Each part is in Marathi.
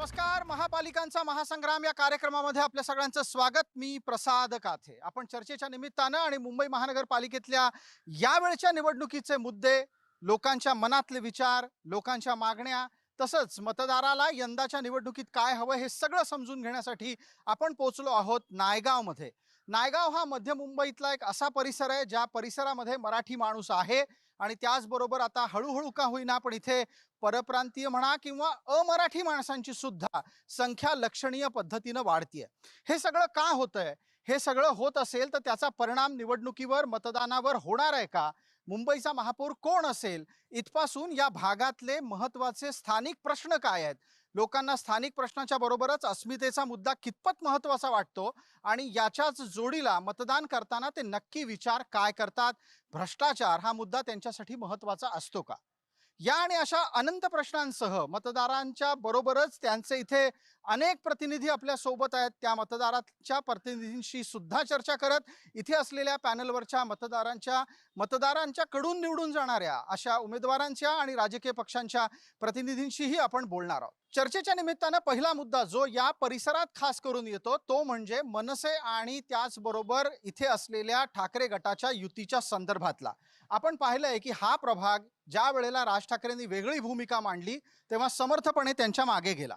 नमस्कार. महापालिकांचा महासंग्राम या कार्यक्रमामध्ये आपल्या सगळ्यांचं स्वागत. मी प्रसाद काथे. आपण चर्चेच्या निमित्तानं आणि मुंबई महानगरपालिकेतल्या यावेळच्या निवडणुकीचे मुद्दे, लोकांच्या मनातले विचार, लोकांच्या मागण्या, तसंच मतदाराला यंदाच्या निवडणुकीत काय हवं हे सगळं समजून घेण्यासाठी आपण पोहोचलो आहोत नायगावमध्ये. नायगाव हा मध्य मुंबईतला एक असा परिसर आहे ज्या परिसरामध्ये मराठी माणूस आहे आणि त्याचबरोबर आता हळूहळू का होईना पण इथे परप्रांतीय म्हणा किंवा अमराठी माणसांची सुद्धा संख्या लक्षणीय पद्धतीनं वाढतीये. हे सगळं का होतंय? हे सगळं होत असेल तर त्याचा परिणाम निवडणुकीवर, मतदानावर होणार आहे का? मुंबईचा महापौर कोण असेल? इथपासून या भागातले महत्वाचे स्थानिक प्रश्न काय आहेत? लोकांना स्थानिक प्रश्नाच्या बरोबरच अस्मितेचा मुद्दा कितपत महत्वाचा वाटतो आणि याच्याच जोडीला मतदान करताना ते नक्की विचार काय करतात? भ्रष्टाचार हा मुद्दा त्यांच्यासाठी महत्वाचा असतो का? या आणि अशा अनंत प्रश्नांसह मतदारांच्या बरोबरच त्यांचे इथे अनेक प्रतिनिधी आपल्या सोबत आहेत. त्या मतदारांच्या प्रतिनिधींशी सुद्धा चर्चा करत इथे असलेल्या पॅनलवरच्या मतदारांच्या कडून निवडून जाणाऱ्या अशा उमेदवारांच्या आणि राजकीय पक्षांच्या प्रतिनिधींशीही आपण बोलणार आहोत. चर्चेच्या निमित्तानं पहिला मुद्दा जो या परिसरात खास करून येतो तो म्हणजे मनसे आणि त्याचबरोबर इथे असलेल्या ठाकरे गटाच्या युतीच्या संदर्भातला. आपण पाहिलंय की हा प्रभाग ज्या वेळेला राज ठाकरेंनी वेगळी भूमिका मांडली तेव्हा समर्थपणे त्यांच्या मागे गेला.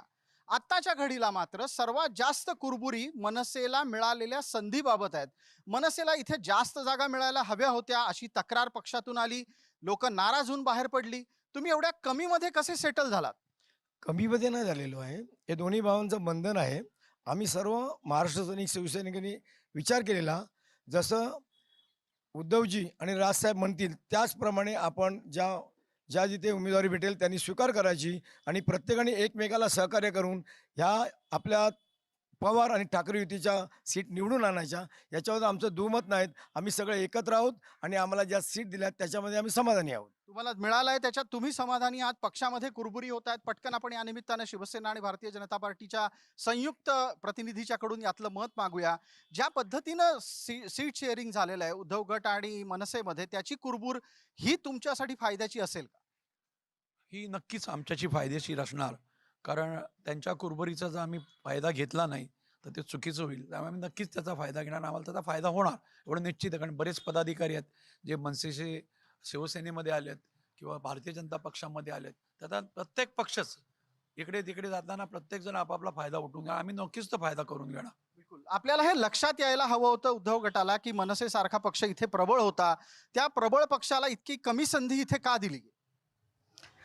आत्ताच्या घडीला मात्र सर्वात जास्त कुरबुरी मनसेला मिळालेल्या संधीबाबत आहेत. मनसेला इथे जास्त जागा मिळायला हव्या होत्या अशी तक्रार पक्षातून आली. लोक नाराज होऊन बाहेर पडली. तुम्ही एवढ्या कमीमध्ये कसे सेटल झालात? कमीमध्ये नाही झालेलो आहे. हे दोन्ही भावांचं बंधन आहे. आम्ही सर्व महाराष्ट्र सैनिक शिवसैनिकांनी विचार केलेला. जसं उद्धवजी आणि राजसाहेब म्हणतील त्याचप्रमाणे आपण ज्या ज्या जिथे उमेदवारी भेटेल त्यांनी स्वीकार करायची आणि प्रत्येकाने एकमेकाला सहकार्य करून ह्या आपल्या पवार आणि ठाकरे युतीच्या सीट निवडून आणायच्या. याच्यावर आमचं दुमत नाहीत. आम्ही सगळे एकत्र आहोत आणि आम्हाला ज्या सीट दिल्यात त्याच्यामध्ये आम्ही समाधानी आहोत. तुम्हाला मिळालंय त्याच्यात तुम्ही समाधानी आहात. पक्षामध्ये कुरबुरी होत आहेत. पटकन आपण या निमित्तानं शिवसेना आणि भारतीय जनता पार्टीच्या संयुक्त प्रतिनिधीच्याकडून यातलं मत मागूया. ज्या पद्धतीनं सीट शेअरिंग झालेलं आहे उद्धव गट आणि मनसेमध्ये, त्याची कुरबुर ही तुमच्यासाठी फायद्याची असेल का? ही नक्कीच आमच्याची फायदेशीर असणार. कारण त्यांच्या कुरबुरीचा जर आम्ही फायदा घेतला नाही तर ते चुकीचं होईल. त्यामुळे आम्ही नक्कीच त्याचा फायदा घेणार. आम्हाला त्याचा फायदा होणार एवढं निश्चित आहे. कारण बरेच पदाधिकारी आहेत जे मनसेचे शिवसेनेमध्ये आलेत किंवा भारतीय जनता पक्षामध्ये आलेत. त्याचा प्रत्येक पक्षच इकडे तिकडे जाताना प्रत्येक जण आपापला फायदा उठून घ्या. आम्ही नक्कीच तो फायदा करून घेणार. बिलकुल. आपल्याला हे लक्षात यायला हवं होतं उद्धव गटाला की मनसे सारखा पक्ष इथे प्रबळ होता. त्या प्रबळ पक्षाला इतकी कमी संधी इथे का दिली?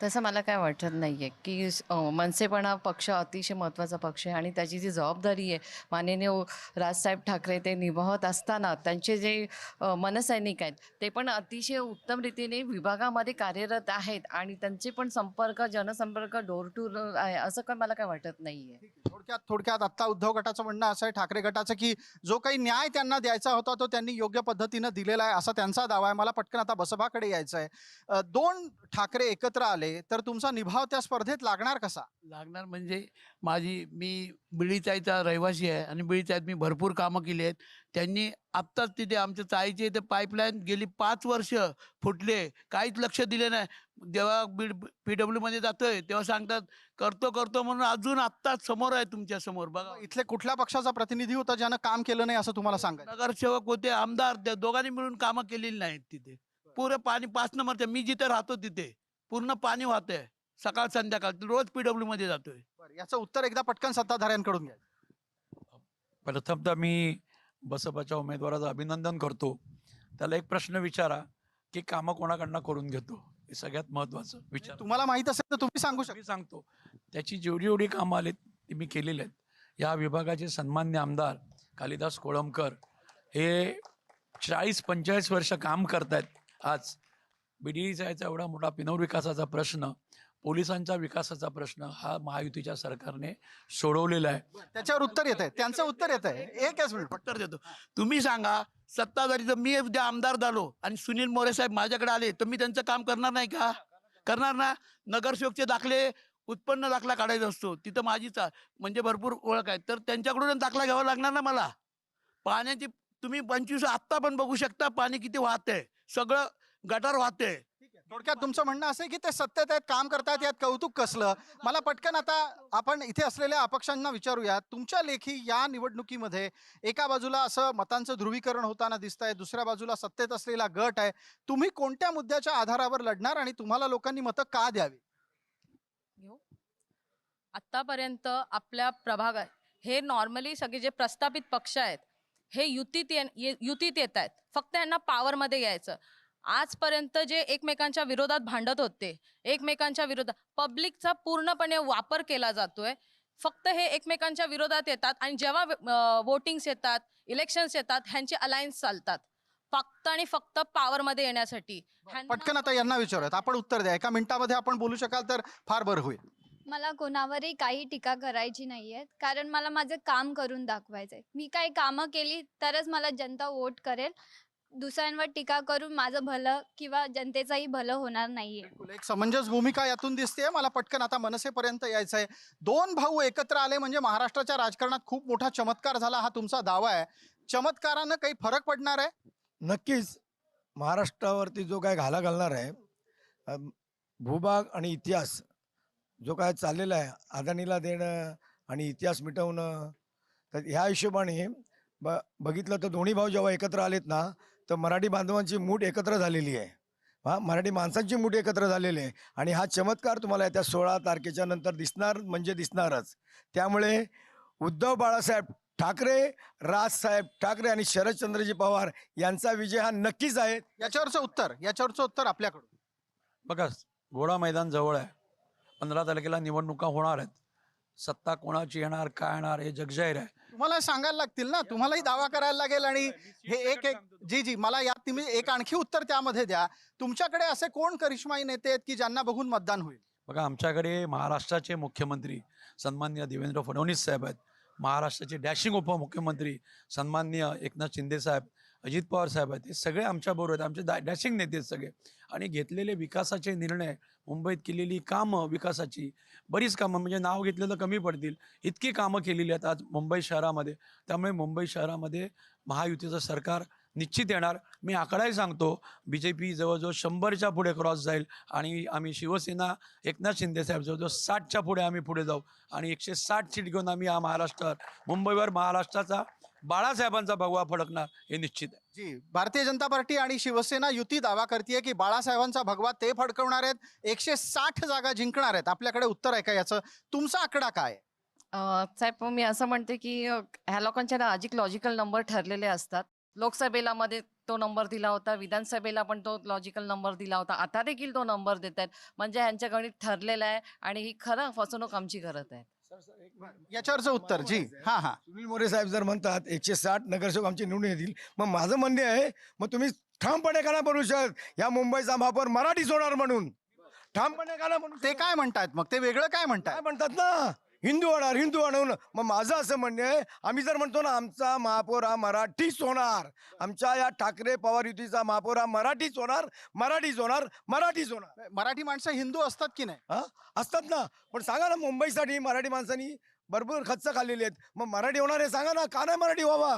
तसं मला काय वाटत नाही आहे की मनसेपण हा पक्ष अतिशय महत्त्वाचा पक्ष आहे आणि त्याची जी जबाबदारी आहे माननीय राजसाहेब ठाकरे ते निभावत असताना त्यांचे जे मनसैनिक आहेत ते पण अतिशय उत्तम रीतीने विभागामध्ये कार्यरत आहेत आणि त्यांचे पण संपर्क जनसंपर्क डोर टू डोर आहे असं काय मला काय वाटत नाही आहे. थोडक्यात आता उद्धव गटाचं म्हणणं असं आहे ठाकरे गटाचं की जो काही न्याय त्यांना द्यायचा होता तो त्यांनी योग्य पद्धतीनं दिलेला आहे असा त्यांचा दावा आहे. मला पटकन आता बसपाकडे यायचं आहे. दोन ठाकरे एकत्र आले तर तुमचा निभाव त्या स्पर्धेत लागणार कसा? लागणार म्हणजे मी बिळीचाईचा रहिवासी आहे आणि बिळीचाईत मी भरपूर कामं केली आहेत. त्यांनी आत्ताच तिथे आमच्या चाळीचे इथे पाईपलाईन गेली 5 वर्ष फुटले, काहीच लक्ष दिले नाही. जेव्हा PW मध्ये जातोय तेव्हा सांगतात करतो करतो म्हणून अजून आत्ताच समोर आहे तुमच्या समोर. बघा इथले कुठल्या पक्षाचा प्रतिनिधी होता ज्यानं काम केलं नाही असं तुम्हाला सांगायचं? नगरसेवक होते, आमदार, त्या दोघांनी मिळून कामं केलेली नाहीत. तिथे पुरं पाणी 5 नंबरचं मी जिथे राहतो तिथे पूर्ण पाणी वाहतंय सकाळ संध्याकाळ. रोज PW मध्ये जातोय. याचं उत्तर एकदा पटकन सत्ताधाऱ्यांकडून घ्या. प्रथमतः मी बसपाच्या उमेदवाराचं अभिनंदन करतो. त्याला एक प्रश्न विचारा की कामं कोणाकडनं करून घेतो, हे सगळ्यात महत्वाचं विचार. तुम्हाला माहित असेल तर तुम्ही सांगू शकता. मी सांगतो त्याची जेवढी जेवढी कामं आलीत ती मी केलेली आहेत. या विभागाचे सन्मान्य आमदार कालिदास कोळंबकर हे 40-45 वर्ष काम करतायत. आज BDचा एवढा मोठा पिनौर विकासाचा प्रश्न, पोलिसांच्या विकासाचा प्रश्न हा महायुतीच्या सरकारने सोडवलेला आहे. त्याच्यावर उत्तर येत आहे, त्यांचं उत्तर येत आहे. एकच मिनिट उत्तर देतो. तुम्ही सांगा सत्ताधारी जर मी उद्या आमदार झालो आणि सुनील मोरे साहेब माझ्याकडे आले तर मी त्यांचं काम करणार नाही का? करणार ना. नगरसेवकचे दाखले उत्पन्न दाखला काढायचा असतो, तिथं माझीच म्हणजे भरपूर ओळख आहे, तर त्यांच्याकडून दाखला घ्यावा लागणार ना मला. पाण्याची तुम्ही 25 आत्ता पण बघू शकता पाणी किती वाहतंय, सगळं गटार वाहतंय. थोडक्यात तुमचं म्हणणं असं आहे की ते सत्तेत आहेत, काम करतायत, यात कौतुक कसलं? मला पटकन आता आपण इथे असलेल्या अपक्षांना विचारूया, तुमच्या लेखी या निवडणुकीमध्ये एका बाजूला असं मतांचं ध्रुवीकरण होताना दिसतंय, दुसऱ्या बाजूला सत्तेत असलेला गट आहे. तुम्ही कोणत्या मुद्द्याच्या आधारावर लढणार आणि तुम्हाला लोकांनी मतं का द्यावी? घेऊ आतापर्यंत आपल्या प्रभागात हे नॉर्मली सगळे जे प्रस्थापित पक्ष आहेत हे युतीत येत आहेत. फक्त यांना पॉवरमध्ये यायचं. आजपर्यंत जे एकमेकांच्या विरोधात भांडत होते, एकमेकांच्या विरोधात पब्लिकचा पूर्णपणे वापर केला जातोय. फक्त हे एकमेकांच्या विरोधात येतात आणि जेव्हा वोटिंग्स येतात, इलेक्शन्स येतात, ह्यांचे अलायन्स चालतात फक्त आणि फक्त पॉवरमध्ये येण्यासाठी. पटकन आता यांना विचारूयात, आपण उत्तर द्या. एका मिनिटामध्ये आपण बोलू शकाल तर फार बरं होईल. मला कोणावरही काही टीका करायची नाहीये, कारण मला माझं काम करून दाखवायचंय. मी काही कामं केली तरच मला जनता वोट करेल. दुसऱ्यांवर टीका करून माझं भलं किंवा जनतेचंही भलं होणार नाहीये. बिलकुल, एक समंजस भूमिका यातून दिसते. मला पटकन आता मनसेपर्यंत यायचंय. दोन भाऊ एकत्र आले म्हणजे महाराष्ट्राच्या राजकारणात खूप मोठा चमत्कार झाला, हा तुमचा दावा आहे. चमत्कारानं काही फरक पडणार आहे? नक्कीच महाराष्ट्रावरती जो काय घाला घालणार आहे, भूभाग आणि इतिहास जो काय चाललेला आहे, अदानीला देणं आणि इतिहास मिटवणं, तर ह्या हिशोबाने बघितलं तर दोन्ही भाऊ जेव्हा एकत्र आलेत ना, तर मराठी बांधवांची मूठ एकत्र झालेली आहे. मराठी माणसांची मूठ एकत्र झालेली आहे आणि हा चमत्कार तुम्हाला येत्या 16 तारखेच्या नंतर दिसणार म्हणजे दिसणारच. त्यामुळे उद्धव बाळासाहेब ठाकरे, राजसाहेब ठाकरे आणि शरदचंद्रजी पवार यांचा विजय हा नक्कीच आहे. याच्यावरचं उत्तर आपल्याकडून. बघा, घोडा मैदान जवळ आहे. 15 तारखेला निवडणुका होणार आहेत. सत्ता कोणाची येणार, काय येणार हे जगजाहीर आहे. तुम्हाला सांगायला लागतील ना, तुम्हालाही दावा करायला लागेल. आणि हे एक जी जी मला यात तुम्ही एक आणखी उत्तर त्यामध्ये द्या. तुमच्याकडे असे कोण करिश्माई नेते आहेत की ज्यांना बघून मतदान होईल? बघा, आमच्याकडे महाराष्ट्राचे मुख्यमंत्री सन्माननीय देवेंद्र फडणवीस साहेब आहेत. महाराष्ट्राचे डॅशिंग उपमुख्यमंत्री सन्माननीय एकनाथ शिंदे साहेब, अजित पवार साहेब आहेत. हे सगळे आमच्याबरोबर आहेत. आमचे डॅशिंग नेते आहेत सगळे. आणि घेतलेले विकासाचे निर्णय, मुंबईत केलेली कामं, विकासाची बरीच कामं, म्हणजे नाव घेतलेलं कमी पडतील इतकी कामं केलेली आहेत आज मुंबई शहरामध्ये. त्यामुळे मुंबई शहरामध्ये महायुतीचं सरकार निश्चित येणार. मी आकडाही सांगतो, BJP जवळजवळ 100च्या पुढे क्रॉस जाईल आणि आम्ही शिवसेना एकनाथ शिंदे साहेब जवळजवळ 60च्या पुढे आम्ही पुढे जाऊ आणि 160 सीट घेऊन आम्ही हा महाराष्ट्रावर, मुंबईवर महाराष्ट्राचा बाळासाहेबांचा भगवा फडकणार हे निश्चित आहे. जी, भारतीय जनता पार्टी आणि शिवसेना युती दावा करते की बाळासाहेबांचा भगवा ते फडकवणार आहेत, 160 जागा जिंकणार आहेत. आपल्याकडे उत्तर आहे का याचं? तुमचा आकडा काय आहे? साहेब, मी असं म्हणते की ह्या लोकांच्या ना अधिक लॉजिकल नंबर ठरलेले असतात. लोकसभेला मध्ये तो नंबर दिला होता, विधानसभेला पण तो लॉजिकल नंबर दिला होता, आता देखील तो नंबर देत आहेत. म्हणजे ह्यांच्या गणित ठरलेलं आहे आणि ही खरं फसवणूक आमची करत आहेत. याच्यावरचं उत्तर जी हा हा सुनील मोरे साहेब जर म्हणतात 160 नगरसेवक आमचे निवडून येतील, मग माझं म्हणणे आहे, मग तुम्ही ठामपणे का नाही बनवू शकत या मुंबईचा महापौर मराठीच होणार म्हणून? ठामपणे का नाही म्हणू ते शकत? काय म्हणतायत मग? ते वेगळं काय काय म्हणतायत? म्हणतात ना, हिंदू होणार, हिंदू होणार. मग माझं असं म्हणणं आहे, आम्ही जर म्हणतो ना आमचा महापौर हा मराठीच होणार, आमच्या या ठाकरे पवार युतीचा महापौर हा मराठीच होणार, मराठीच होणार, मराठीच होणार. मराठी माणसं हिंदू असतात की नाही? हा असतात ना, पण सांगा ना, मुंबईसाठी मराठी माणसांनी भरपूर खर्च खाल्लेले आहेत, मग मराठी होणार हे सांगा ना, का नाही मराठी व्हावा?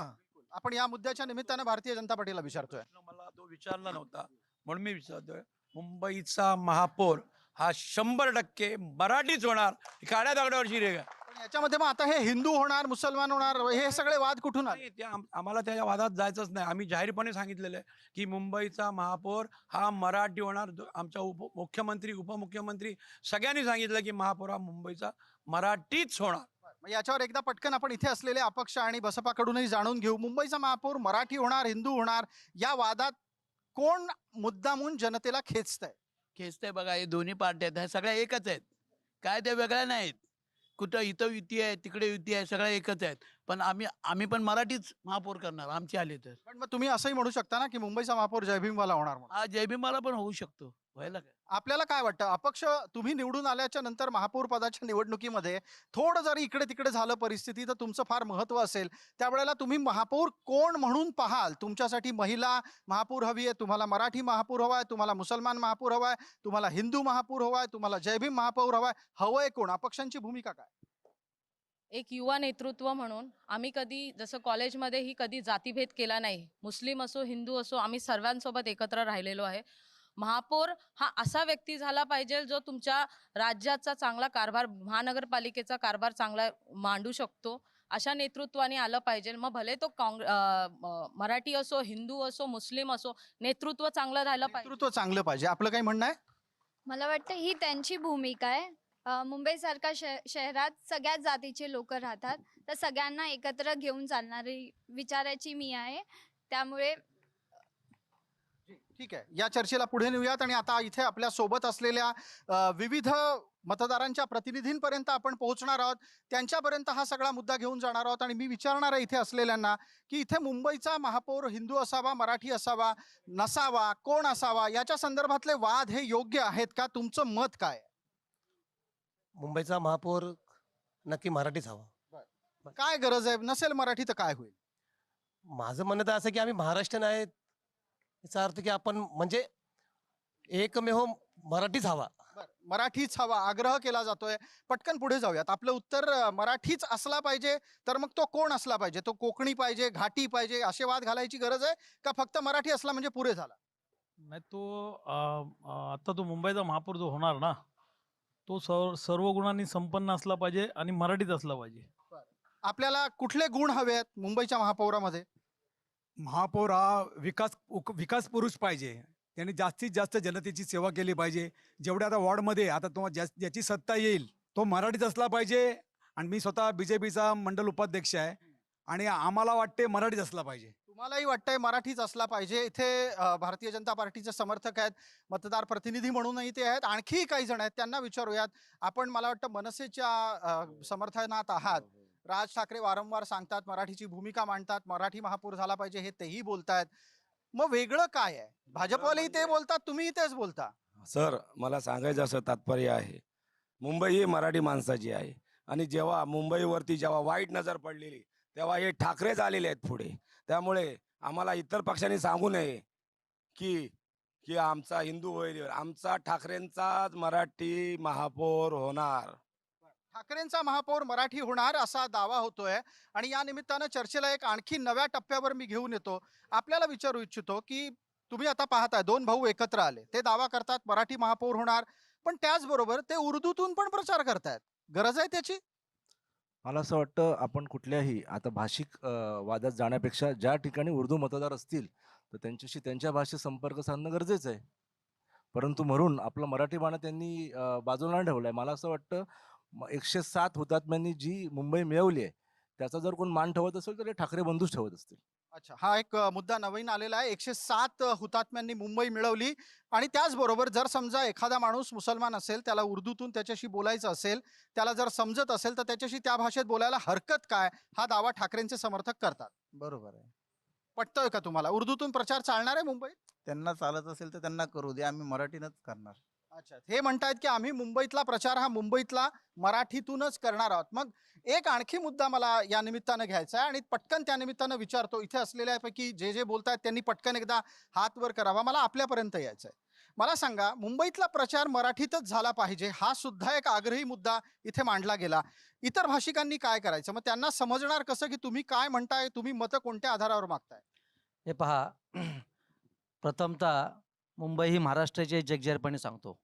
आपण या मुद्द्याच्या निमित्तानं भारतीय जनता पार्टीला विचारतोय. मला तो विचारला नव्हता म्हणून मी विचारतोय. मुंबईचा महापौर हा 100% मराठीच होणार, काळ्या दगडावरची रेग आहे. पण याच्यामध्ये मग आता हे हिंदू होणार, मुसलमान होणार, हे सगळे वाद कुठून आले? नाही, ते आम्हाला त्या वादात जायचंच नाही. आम्ही जाहीरपणे सांगितलेलं आहे की मुंबईचा महापौर हा मराठी होणार. आमच्या मुख्यमंत्री, उपमुख्यमंत्री सगळ्यांनी सांगितलं की महापौर हा मुंबईचा मराठीच होणार. मग याच्यावर एकदा पटकन आपण इथे असलेले अपक्ष आणि बसपाकडूनही जाणून घेऊ. मुंबईचा महापौर मराठी होणार, हिंदू होणार, या वादात कोण मुद्दामून जनतेला खेचतंय? खेचते बघा, हे दोन्ही पार्ट्या आहेत, ह्या सगळ्या एकच आहेत. काय त्या वेगळ्या नाहीत. कुठं इथं युती आहे, तिकडे युती आहे, सगळ्या एकच आहेत. पण आम्ही पण मराठीच महापौर करणार आमचे आले तर. पण मग तुम्ही असंही म्हणू शकता ना की मुंबईचा महापौर जयभीमवाला होणार म्हणून. हा जयभीमाला पण होऊ शकतो, व्हायला काय. आपल्याला काय वाटतं, अपक्ष तुम्ही निवडून आल्याच्या नंतर महापौर पदाच्या निवडणुकीमध्ये थोडं जरी इकडे तिकडे झालं परिस्थिती, तर तुमचं फार महत्व असेल. त्यावेळेला तुम्ही महापौर कोण म्हणून पाहाल? तुमच्यासाठी महिला महापौर हवी आहे, तुम्हाला मराठी महापौर हवा आहे, तुम्हाला मुसलमान महापौर हवा आहे, तुम्हाला हिंदू महापौर हवा आहे, तुम्हाला जयभीम महापौर हवा आहे, हवंय कोण? अपक्षांची भूमिका काय? एक युवा नेतृत्व म्हणून आम्ही कधी, जसं कॉलेजमध्येही कधी जातीभेद केला नाही. मुस्लिम असो, हिंदू असो, आम्ही सर्वांसोबत एकत्र राहिलेलो आहे. महापौर हा असा व्यक्ती झाला पाहिजे जो तुमच्या राज्याचा चांगला कारभार, महानगरपालिकेचा कारभार चांगला मांडू शकतो. अशा नेतृत्वाने आलं पाहिजे. मग भले तो मराठी असो, हिंदू असो, मुस्लिम असो, नेतृत्व चांगलं राहिलं पाहिजे. नेतृत्व चांगलं पाहिजे. आपलं काही म्हणणं आहे? मला वाटतं ही त्यांची भूमिका आहे. मुंबईसारख्या शहरात सगळ्याच जातीचे लोक राहतात, तर सगळ्यांना एकत्र घेऊन चालणारी विचाराची मी आहे. त्यामुळे ठीक आहे, या चर्चेला पुढे नेऊयात आणि आता इथे आपल्या सोबत असलेल्या विविध मतदारांच्या प्रतिनिधींपर्यंत आपण पोहोचणार आहोत. त्यांच्यापर्यंत हा सगळा मुद्दा घेऊन जाणार आहोत आणि मी विचारणार आहे इथे असलेल्यांना की इथे मुंबईचा महापौर हिंदू असावा, मराठी असावा, नसावा, कोण असावा, याच्या संदर्भातले वाद हे योग्य आहेत का? तुमचं मत काय? मुंबईचा महापौर नक्की मराठीच हवा. काय गरज आहे? नसेल मराठी तर काय होईल? माझं म्हणणं तर असं की आम्ही महाराष्ट्रीयन आहेत, याचा अर्थ की आपण म्हणजे एकमेव मराठीच हवा. मराठीच हवा आग्रह केला जातोय. पटकन पुढे जाऊयात. आपलं उत्तर मराठीच असला पाहिजे. तर मग तो कोण असला पाहिजे? तो कोकणी पाहिजे, घाटी पाहिजे, असे वाद घालायची गरज आहे का फक्त मराठी असला म्हणजे पुरे झाला? नाही, तो आता तो मुंबईचा महापौर जो होणार ना, तो सर्व गुणांनी संपन्न असला पाहिजे आणि मराठीत असला पाहिजे. आपल्याला कुठले गुण हवे आहेत मुंबईच्या महापौरामध्ये? महापौर हा विकास पुरुष पाहिजे. त्यांनी जास्तीत जास्त जनतेची सेवा केली पाहिजे. जेवढ्या आता वॉर्डमध्ये आता तो ज्याची सत्ता येईल तो मराठीत असला पाहिजे. आणि मी स्वतः BJPचा मंडल उपाध्यक्ष आहे आणि आम्हाला वाटते मराठीत असला पाहिजे. तुम्हालाही वाटतंय मराठीच असला पाहिजे? इथे भारतीय जनता पार्टीचे समर्थक आहेत, मतदार प्रतिनिधी म्हणूनही ते आहेत, आणखी काही जण आहेत, त्यांना विचारूयात. आपण मला वाटतं मनसेच्या समर्थनात आहात. राज ठाकरे वारंवार सांगतात, मराठीची भूमिका मांडतात, मराठी महापौर झाला पाहिजे, हे तेही बोलतायत. मग वेगळं काय आहे? भाजपवालेही ते बोलतात, तुम्हीही तेच बोलता. सर, मला सांगायचं असं तात्पर्य आहे, मुंबई ही मराठी माणसाची आहे आणि जेव्हा मुंबईवरती जेव्हा वाईट नजर पडलेली तेव्हा हे ठाकरेच आलेले आहेत पुढे. त्यामुळे आम्हाला इतर पक्षांनी सांगू नये की की आमचा हिंदू होईल, आमचा ठाकरेंचाच मराठी महापौर होणार. ठाकरेंचा महापौर मराठी होणार असा दावा होतोय आणि या निमित्तानं चर्चेला एक आणखी नव्या टप्प्यावर मी घेऊन येतो. आपल्याला विचारू इच्छितो की तुम्ही आता पाहताय दोन भाऊ एकत्र आले, ते दावा करतात मराठी महापौर होणार, पण त्याचबरोबर ते उर्दूतून पण प्रचार करतायत. गरज आहे त्याची? मला असं वाटतं आपण कुठल्याही आता भाषिक वादात जाण्यापेक्षा ज्या ठिकाणी उर्दू मतदार असतील तर त्यांच्याशी त्यांच्या भाषेत संपर्क साधणं गरजेचं आहे. परंतु म्हणून आपला मराठी बाणा त्यांनी बाजूला नाही ठेवलाय. मला असं वाटतं 107 हुतात्म्यांनी जी मुंबई मिळवली आहे त्याचा जर कोण मान ठेवत असेल तर ते ठाकरे बंधूच ठेवत असतील. अच्छा, हा एक मुद्दा नवीन आलेला आहे. 107 हुतात्म्यांनी मुंबई मिळवली आणि त्याचबरोबर जर समजा एखादा माणूस मुसलमान असेल, त्याला उर्दूतून त्याच्याशी बोलायचं असेल, त्याला जर समजत असेल तर त्याच्याशी त्या भाषेत बोलायला हरकत काय, हा दावा ठाकरेंचे समर्थक करतात. बरोबर आहे. पटतोय का तुम्हाला? उर्दूतून प्रचार चालणार आहे मुंबईत? त्यांना चालत असेल तर त्यांना करू दे, आम्ही मराठीनच करणार. अच्छा, हे म्हणतायत की आम्ही मुंबईतला प्रचार हा मुंबईतला मराठीतूनच करणार आहोत. मग एक आणखी मुद्दा मला या निमित्तानं घ्यायचा आहे आणि पटकन त्या निमित्तानं विचारतो. इथे असलेल्यापैकी जे जे बोलतायत त्यांनी पटकन एकदा हात वर करावा. मला आपल्यापर्यंत यायचंय. मला सांगा, मुंबईतला प्रचार मराठीतच झाला पाहिजे हा सुद्धा एक आग्रही मुद्दा इथे मांडला गेला. इतर भाषिकांनी काय करायचं? मग त्यांना समजणार कसं की तुम्ही काय म्हणताय, तुम्ही मतं कोणत्या आधारावर मागताय? हे पहा, प्रथमतः मुंबई ही महाराष्ट्राची जगजाहीरपणे सांगतो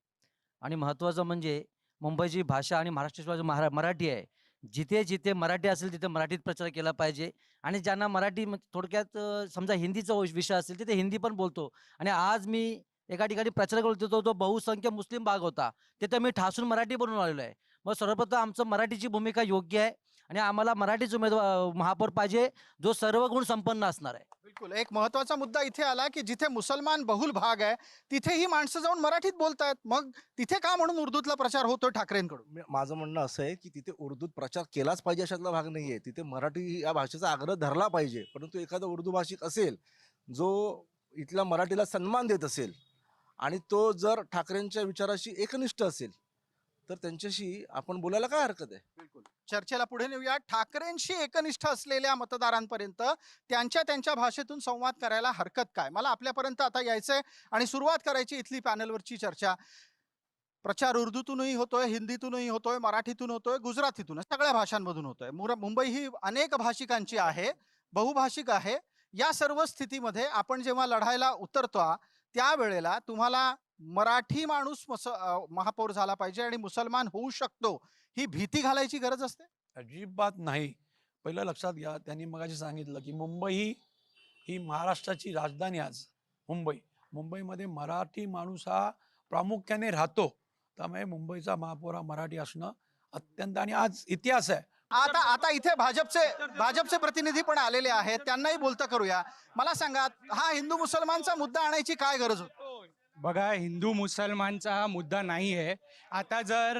आणि महत्त्वाचं म्हणजे मुंबईची भाषा आणि महाराष्ट्राची मराठी आहे. जिथे जिथे मराठी असेल तिथे मराठीत प्रचार केला पाहिजे आणि ज्यांना मराठी थोडक्यात समजा हिंदीचा विषय असेल तिथे हिंदी पण बोलतो. आणि आज मी एका ठिकाणी प्रचार करत होतो, तो बहुसंख्य मुस्लिम भाग होता, तिथे मी ठासून मराठी बनवून आलेलो आहे. मग सर्वप्रथम आमचं मराठीची भूमिका योग्य आहे आणि आम्हाला मराठीच उमेदवार महापौर पाहिजे जो सर्व गुण संपन्न असणार आहे. बिलकुल, एक महत्वाचा मुद्दा इथे आला की जिथे मुसलमान बहुल भाग आहे तिथे ही माणसं जाऊन मराठीत बोलतायत, मग तिथे का म्हणून उर्दूतला प्रचार होतोय ठाकरेंकडून? माझं म्हणणं असं आहे की तिथे उर्दूत प्रचार केलाच पाहिजे अशातला भाग नाहीये. तिथे मराठी या भाषेचा आग्रह धरला पाहिजे. परंतु एखादा उर्दू भाषिक असेल जो इथल्या मराठीला सन्मान देत असेल आणि तो जर ठाकरेंच्या विचाराशी एकनिष्ठ असेल तर त्यांच्याशी आपण बोलायला काय हरकत आहे? बिलकुल, चर्चेला पुढे नेऊया. ठाकरेंशी एकनिष्ठ असलेल्या मतदारांपर्यंत त्यांच्या भाषेतून संवाद करायला हरकत काय? मला आपल्यापर्यंत आता यायचंय आणि सुरुवात करायची इथली पॅनलवरची चर्चा. प्रचार उर्दूतूनही होतोय, हिंदीतूनही होतोय, मराठीतून होतोय, गुजरातीतून, सगळ्या भाषांमधून होतोय. मुंबई ही अनेक भाषिकांची आहे, बहुभाषिक आहे. या सर्व स्थितीमध्ये आपण जेव्हा लढायला उतरतो त्यावेळेला तुम्हाला मराठी माणूस महापौर झाला पाहिजे आणि मुसलमान होऊ शकतो, ही भीती घालायची गरज असते? अजिबात नाही. पहिलं लक्षात घ्या, त्यांनी मगाशी सांगितलं की मुंबई ही महाराष्ट्राची राजधानी आज मुंबई. मुंबईमध्ये मराठी माणूस हा प्रामुख्याने राहतो. त्यामुळे मुंबईचा महापौर हा मराठी असणं अत्यंत, आणि आज इतिहास आहे. आता आता इथे भाजपचे प्रतिनिधी पण आलेले आहेत, त्यांनाही बोलतं करूया. मला सांगा, हा हिंदू मुसलमानचा मुद्दा आणायची काय गरज होती? बघा, हिंदू मुसलमानचा हा मुद्दा नाही आहे. आता जर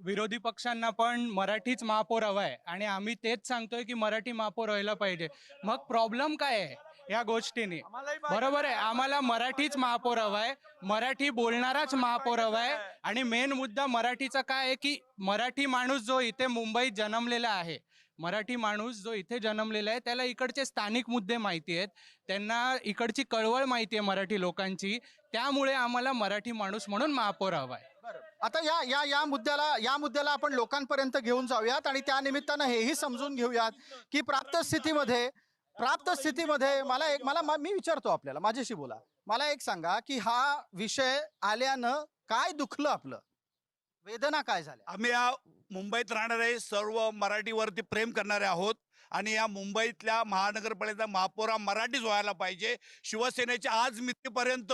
विरोधी पक्षांना पण मराठीच महापौर हवा आहे आणि आम्ही तेच सांगतोय की मराठी महापौर व्हायला पाहिजे, मग प्रॉब्लेम काय आहे या गोष्टीने? बरोबर आहे, आम्हाला मराठीच महापौर हवा आहे, मराठी बोलणाराच महापौर हवा आहे. आणि मेन मुद्दा मराठीचा काय आहे की मराठी माणूस जो इथे मुंबईत जन्मलेला आहे, मराठी माणूस जो इथे जन्मलेला आहे, त्याला इकडचे स्थानिक मुद्दे माहिती आहेत, त्यांना इकडची कळवळ माहिती आहे मराठी लोकांची. त्यामुळे आम्हाला मराठी माणूस म्हणून महापौर हवा आहे. आता या मुद्द्याला आपण लोकांपर्यंत घेऊन जाऊयात आणि त्या निमित्तानं हेही समजून घेऊयात की प्राप्त स्थितीमध्ये मी विचारतो आपल्याला, माझ्याशी बोला. मला एक सांगा की हा विषय आल्यानं काय दुखलं, आपलं वेदना काय झाल्या? आम्ही या मुंबईत राहणारे सर्व मराठीवरती प्रेम करणारे आहोत आणि या मुंबईतल्या महानगरपालिकेचा महापौर हा मराठीच व्हायला पाहिजे. शिवसेनेच्या आज मितीपर्यंत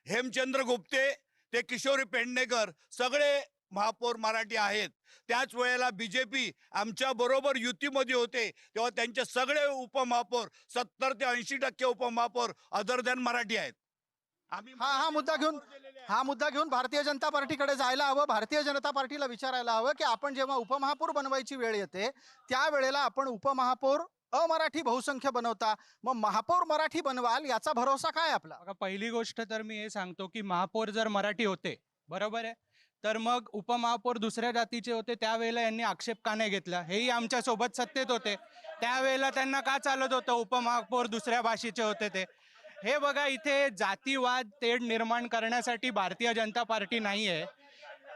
हेमचंद्र गुप्ते ते किशोरी पेडणेकर सगळे महापौर मराठी आहेत. त्याच वेळेला बीजेपी आमच्या बरोबर युतीमध्ये होते तेव्हा त्यांचे सगळे उपमहापौर 70 ते 80% उपमहापौर अदर दॅन मराठी आहेत. आम्ही हा मुद्दा घेऊन भारतीय जनता पार्टीकडे जायला हवं. भारतीय जनता पार्टीला विचारायला हवं की आपण जेव्हा उपमहापौर बनवायची वेळ येते त्यावेळेला आपण उपमहापौर अमराठी बहुसंख्य बनवता, मग महापौर मराठी बनवाल याचा भरोसा काय आपला? बघा, पहिली गोष्ट तर मी हे सांगतो की महापौर जर मराठी होते, बरोबर आहे, तर मग उपमहापौर दुसऱ्या जातीचे होते, त्यावेळेला यांनी आक्षेप का नाही घेतला? हेही आमच्या सोबत सत्तेत होते, त्यावेळेला त्यांना का चालत होतं उपमहापौर दुसऱ्या भाषेचे होते ते? हे बघा, इथे जातीवाद तेढ निर्माण करण्यासाठी भारतीय जनता पार्टी नाही आहे.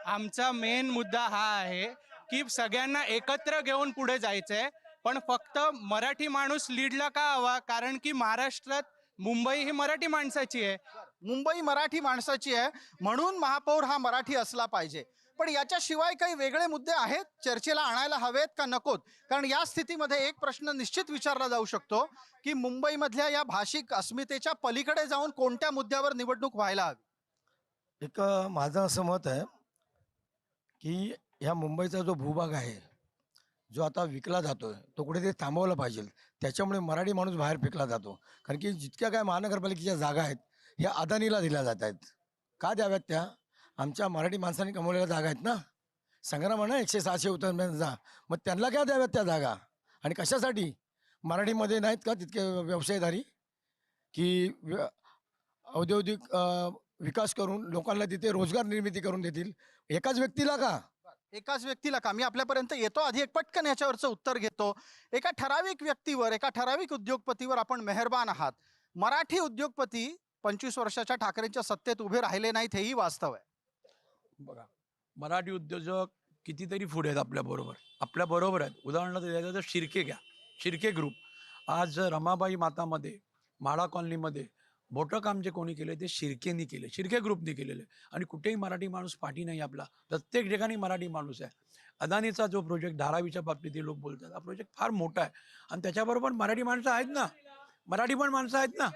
आमचा मेन मुद्दा हा आहे की सगळ्यांना एकत्र घेऊन पुढे जायचंय, पण फक्त मराठी माणूस लीडला का हवा? कारण की महाराष्ट्रात मुंबई ही मराठी माणसाची आहे. मुंबई मराठी माणसाची आहे म्हणून महापौर हा मराठी असला पाहिजे. पण याच्याशिवाय काही वेगळे मुद्दे आहेत, चर्चेला आणायला हवेत का नकोत? कारण या स्थितीमध्ये एक प्रश्न निश्चित विचारला जाऊ शकतो की मुंबईमधल्या या भाषिक अस्मितेच्या पलीकडे जाऊन कोणत्या मुद्द्यावर निवडणूक व्हायला हवी? एक माझं असं मत आहे की ह्या मुंबईचा जो भूभाग आहे, जो आता विकला जातोय, तो कुठेतरी थांबवला पाहिजे. त्याच्यामुळे मराठी माणूस बाहेर फेकला जातो. कारण की जितक्या काय महानगरपालिकेच्या जागा आहेत ह्या अदानीला दिल्या जात आहेत. का द्याव्यात त्या? आमच्या मराठी माणसांनी कमवलेल्या जागा आहेत ना. संग्राम म्हणा 100-600 उत्तर, मग त्यांना काय द्याव्यात त्या जागा? आणि कशासाठी? मराठीमध्ये नाहीत का तितके व्यवसायधारी की औद्योगिक विकास करून लोकांना तिथे रोजगार निर्मिती करून देतील? एकाच व्यक्तीला का? मी आपल्यापर्यंत येतो, आधी एक पटकन याच्यावरचं उत्तर घेतो. एका ठराविक व्यक्तीवर, एका ठराविक उद्योगपतीवर आपण मेहरबान आहात. मराठी उद्योगपती 25 वर्षाच्या ठाकरेंच्या सत्तेत उभे राहिले नाहीत, हेही वास्तव आहे. बघा, मराठी उद्योजक कितीतरी पुढे आहेत आपल्या बरोबर आहेत. उदाहरणार्थ द्यायचं तर शिर्के घ्या, शिर्के ग्रुप. आज रमाबाई मातामध्ये, म्हाडा कॉलनीमध्ये मोठं काम जे कोणी केलं ते शिर्केनी केले, शिर्के ग्रुपनी केलेलं आहे. आणि कुठेही मराठी माणूस पाठी नाही आपला, प्रत्येक ठिकाणी मराठी माणूस आहे. अदानीचा जो प्रोजेक्ट धारावीच्या बाबतीत लोक बोलतात, हा प्रोजेक्ट फार मोठा आहे आणि त्याच्याबरोबर मराठी माणसं आहेत ना, मराठी पण माणसं आहेत ना,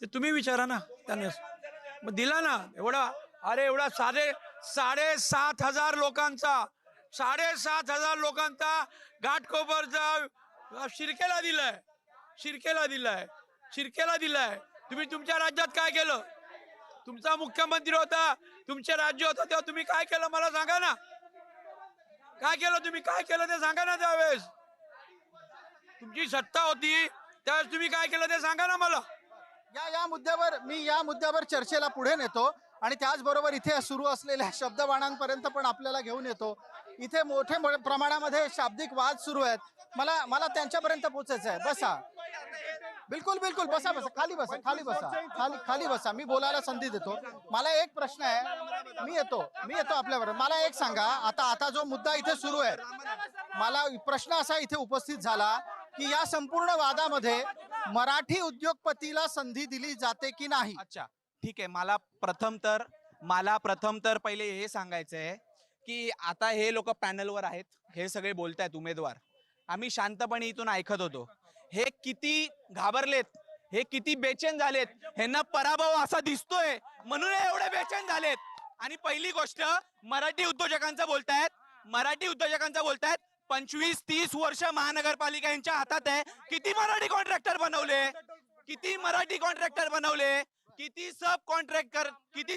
ते तुम्ही विचारा ना त्यांना. मग दिला ना एवढा 7,500 लोकांचा घाटकोपरचा शिर्केला दिलाय. तुम्ही तुमच्या राज्यात काय केलं? तुमचा मुख्यमंत्री होता, तुमचे राज्य होतं, तेव्हा तुम्ही काय केलं मला सांगा ना. काय केलं तुम्ही? काय केलं ते सांगा ना. त्यावेळेस तुमची सत्ता होती त्यावेळेस तुम्ही काय केलं ते सांगा ना मला. या मुद्द्यावर चर्चेला पुढे नेतो आणि त्याचबरोबर इथे सुरू असलेल्या शब्दबाणांपर्यंत पण आपल्याला घेऊन येतो. इथे मोठ्या प्रमाणामध्ये शाब्दिक वाद सुरू आहेत. मला त्यांच्यापर्यंत पोहोचायचं आहे. बसा, बिलकुल बसा, खाली बसा. मी बोलायला संधी देतो. मला एक प्रश्न आहे, मी येतो आपल्याबरोबर. मला एक सांगा, आता जो मुद्दा इथे सुरू आहे, मला प्रश्न असा इथे उपस्थित झाला की या संपूर्ण वादामध्ये मराठी उद्योगपतीला संधी दिली जाते की नाही? अच्छा, ठीक आहे, मला प्रथम तर पहिले हे सांगायचं आहे की आता हे लोक पॅनलवर आहेत, हे सगळे बोलतायत उमेदवार, आम्ही शांतपणे इथून ऐकत होतो. हे किती घाबरलेत, हे किती बेचैन झालेत, ह्यांना पराभव असा दिसतोय म्हणून हे एवढे बेचैन झालेत. आणि पहिली गोष्ट मराठी उद्योजकांचं बोलतायत 25-30 वर्ष महानगरपालिका यांच्या हातात आहे. किती मराठी कॉन्ट्रॅक्टर बनवले, किती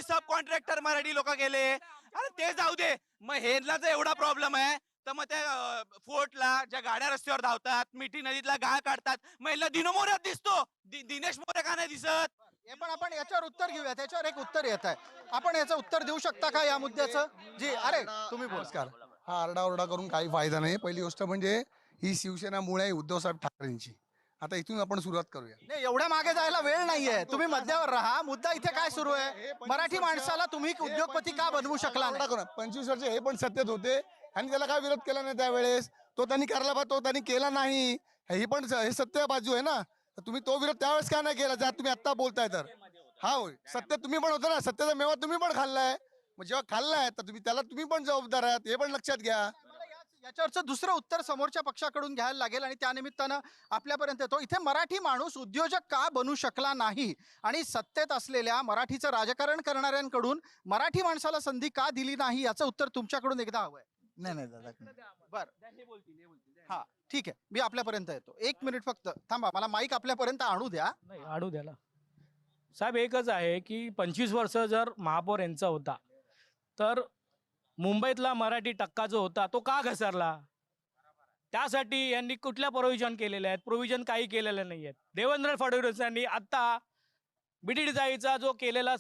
सब कॉन्ट्रॅक्टर मराठी लोक गेले. अरे ते जाऊ दे, मग हेला जर एवढा प्रॉब्लेम आहे तर मग त्या फोर्टला ज्या गाड्या रस्त्यावर धावतात, मिठी नदीतला गाळ काढतात, मग याला दिनो मोरे दिसतो, दिनेश मोरे का नाही दिसत? हे पण आपण याच्यावर उत्तर घेऊया. त्याच्यावर एक उत्तर येत आहे, आपण याचं उत्तर देऊ शकता का या मुद्द्याचं? जी, अरे तुम्ही बोला. नमस्कार. हा आरडाओरडा करून काही फायदा नाही. पहिली गोष्ट म्हणजे ही शिवसेनामुळे आहे उद्धवसाहेब ठाकरेंची. आता इथून आपण सुरुवात करूया. नाही, एवढ्या मागे जायला वेळ नाहीये. तुम्ही मध्यावर राहा. मुद्दा इथे काय सुरू आहे? मराठी माणसाला तुम्ही उद्योगपती का बनवू शकला नाही? 25 वर्ष हे पण सत्तेत होते आणि त्याला काय विरोध केला नाही त्यावेळेस. तो त्यांनी करायला पाहिजे, तो त्यांनी केला नाही. ही पण हे सत्य बाजू आहे ना. तर तुम्ही तो विरोध त्यावेळेस का नाही केला, ज्या तुम्ही आता बोलताय तर? हा होय, सत्य तुम्ही पण होता ना, सत्याचा मेवा तुम्ही पण खाल्लाय. मग जेव्हा खाल्लाय तर तुम्ही पण जबाबदार आहात, हे पण लक्षात घ्या. याच्यावरचं दुसरं उत्तर समोरच्या पक्षाकडून घ्यायला लागेल आणि त्या निमित्तानं आपल्यापर्यंत येतो. इथे मराठी माणूस उद्योजक का बनू शकला नाही आणि सत्तेत असलेल्या मराठीचं राजकारण करणाऱ्यांकडून मराठी माणसाला संधी का दिली नाही, याचं उत्तर तुमच्याकडून एकदा हवंय. नाही दादा, बर, हा ठीक आहे, मी आपल्यापर्यंत येतो. 1 मिनिट फक्त थांबा, मला माईक आपल्यापर्यंत आणू द्या. नाही आणू द्याला साहेब. एकच आहे की 25 वर्ष जर महापौर यांचा होता तर मुंबईतला मराठी टक्का जो होता तो का घसरला? त्यासाठी यांनी कुठल्या प्रोव्हिजन केलेले आहेत? प्रोव्हिजन काही केलेले नाही आहेत. देवेंद्र फडणवीस यांनी आता बीडीडीचा जो केलेला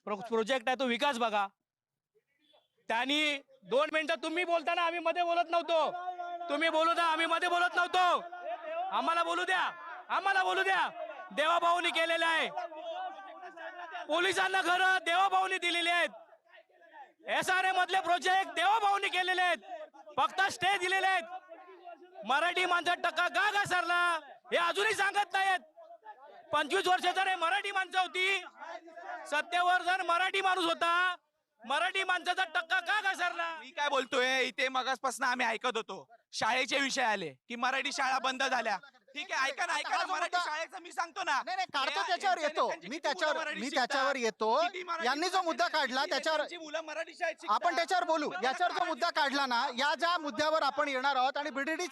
प्रोजेक्ट आहे तो विकास बघा. त्यांनी 2 मिनिटं तुम्ही बोलताना आम्ही मध्ये बोलत नव्हतो. तुम्ही बोलू द्या, आम्ही मध्ये बोलत नव्हतो. आम्हाला बोलू द्या. देवाभाऊनी केलेलं आहे. पोलिसांना घरं देवाभाऊनी दिलेली आहेत. SRA मधले प्रोजेक्ट देवाभाऊनी केलेले आहेत. फक्त स्टे दिलेले आहेत. मराठी माणसाचा टक्का का घसरला हे अजूनही सांगत नाहीत. 25 वर्ष जर हे मराठी माणसं होती, सत्तेवर जर मराठी माणूस होता, मराठी माणसाचा टक्का का घसरला? मी काय बोलतोय, इथे मगासपासून आम्ही ऐकत होतो शाळेचे विषय आले की मराठी शाळा बंद झाल्या. ठीक आहे, ऐका ना, मराठी शाळेचं मी सांगतो ना. नाही काढतो, त्याच्यावर येतो मी त्याच्यावर येतो. यांनी जो मुद्दा काढला त्याच्यावर आपण त्याच्यावर बोलू. याच्यावर जो मुद्दा काढला ना, या ज्या मुद्द्यावर आपण येणार आहोत. आणि बीडीडी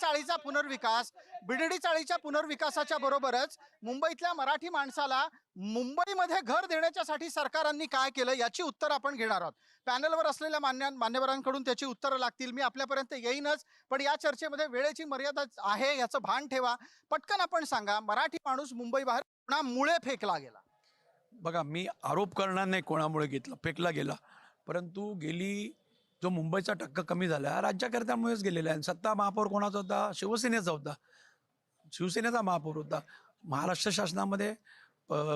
चाळीचा पुनर्विकासाच्या बरोबरच मुंबईतल्या मराठी माणसाला मुंबईमध्ये घर देण्याच्यासाठी सरकारांनी काय केलं याची उत्तर आपण घेणार आहोत. पॅनलवर असलेल्या मान्यवरांकडून त्याची उत्तरं लागतील. मी आपल्यापर्यंत येईनच, पण या चर्चेमध्ये वेळेची मर्यादा आहे याचं भान ठेवा. पटकन आपण सांगा, मराठी माणूस मुंबई बाहेर कोणामुळे फेकला गेला? बघा, मी आरोप करणार नाही कोणामुळे फेकला गेला, परंतु गेली जो मुंबईचा टक्का कमी झाला हा राज्यकर्त्यांमुळेच गेलेला आहे. सत्ता महापौर कोणाचा होता? शिवसेनेचा महापौर होता. महाराष्ट्र शासनामध्ये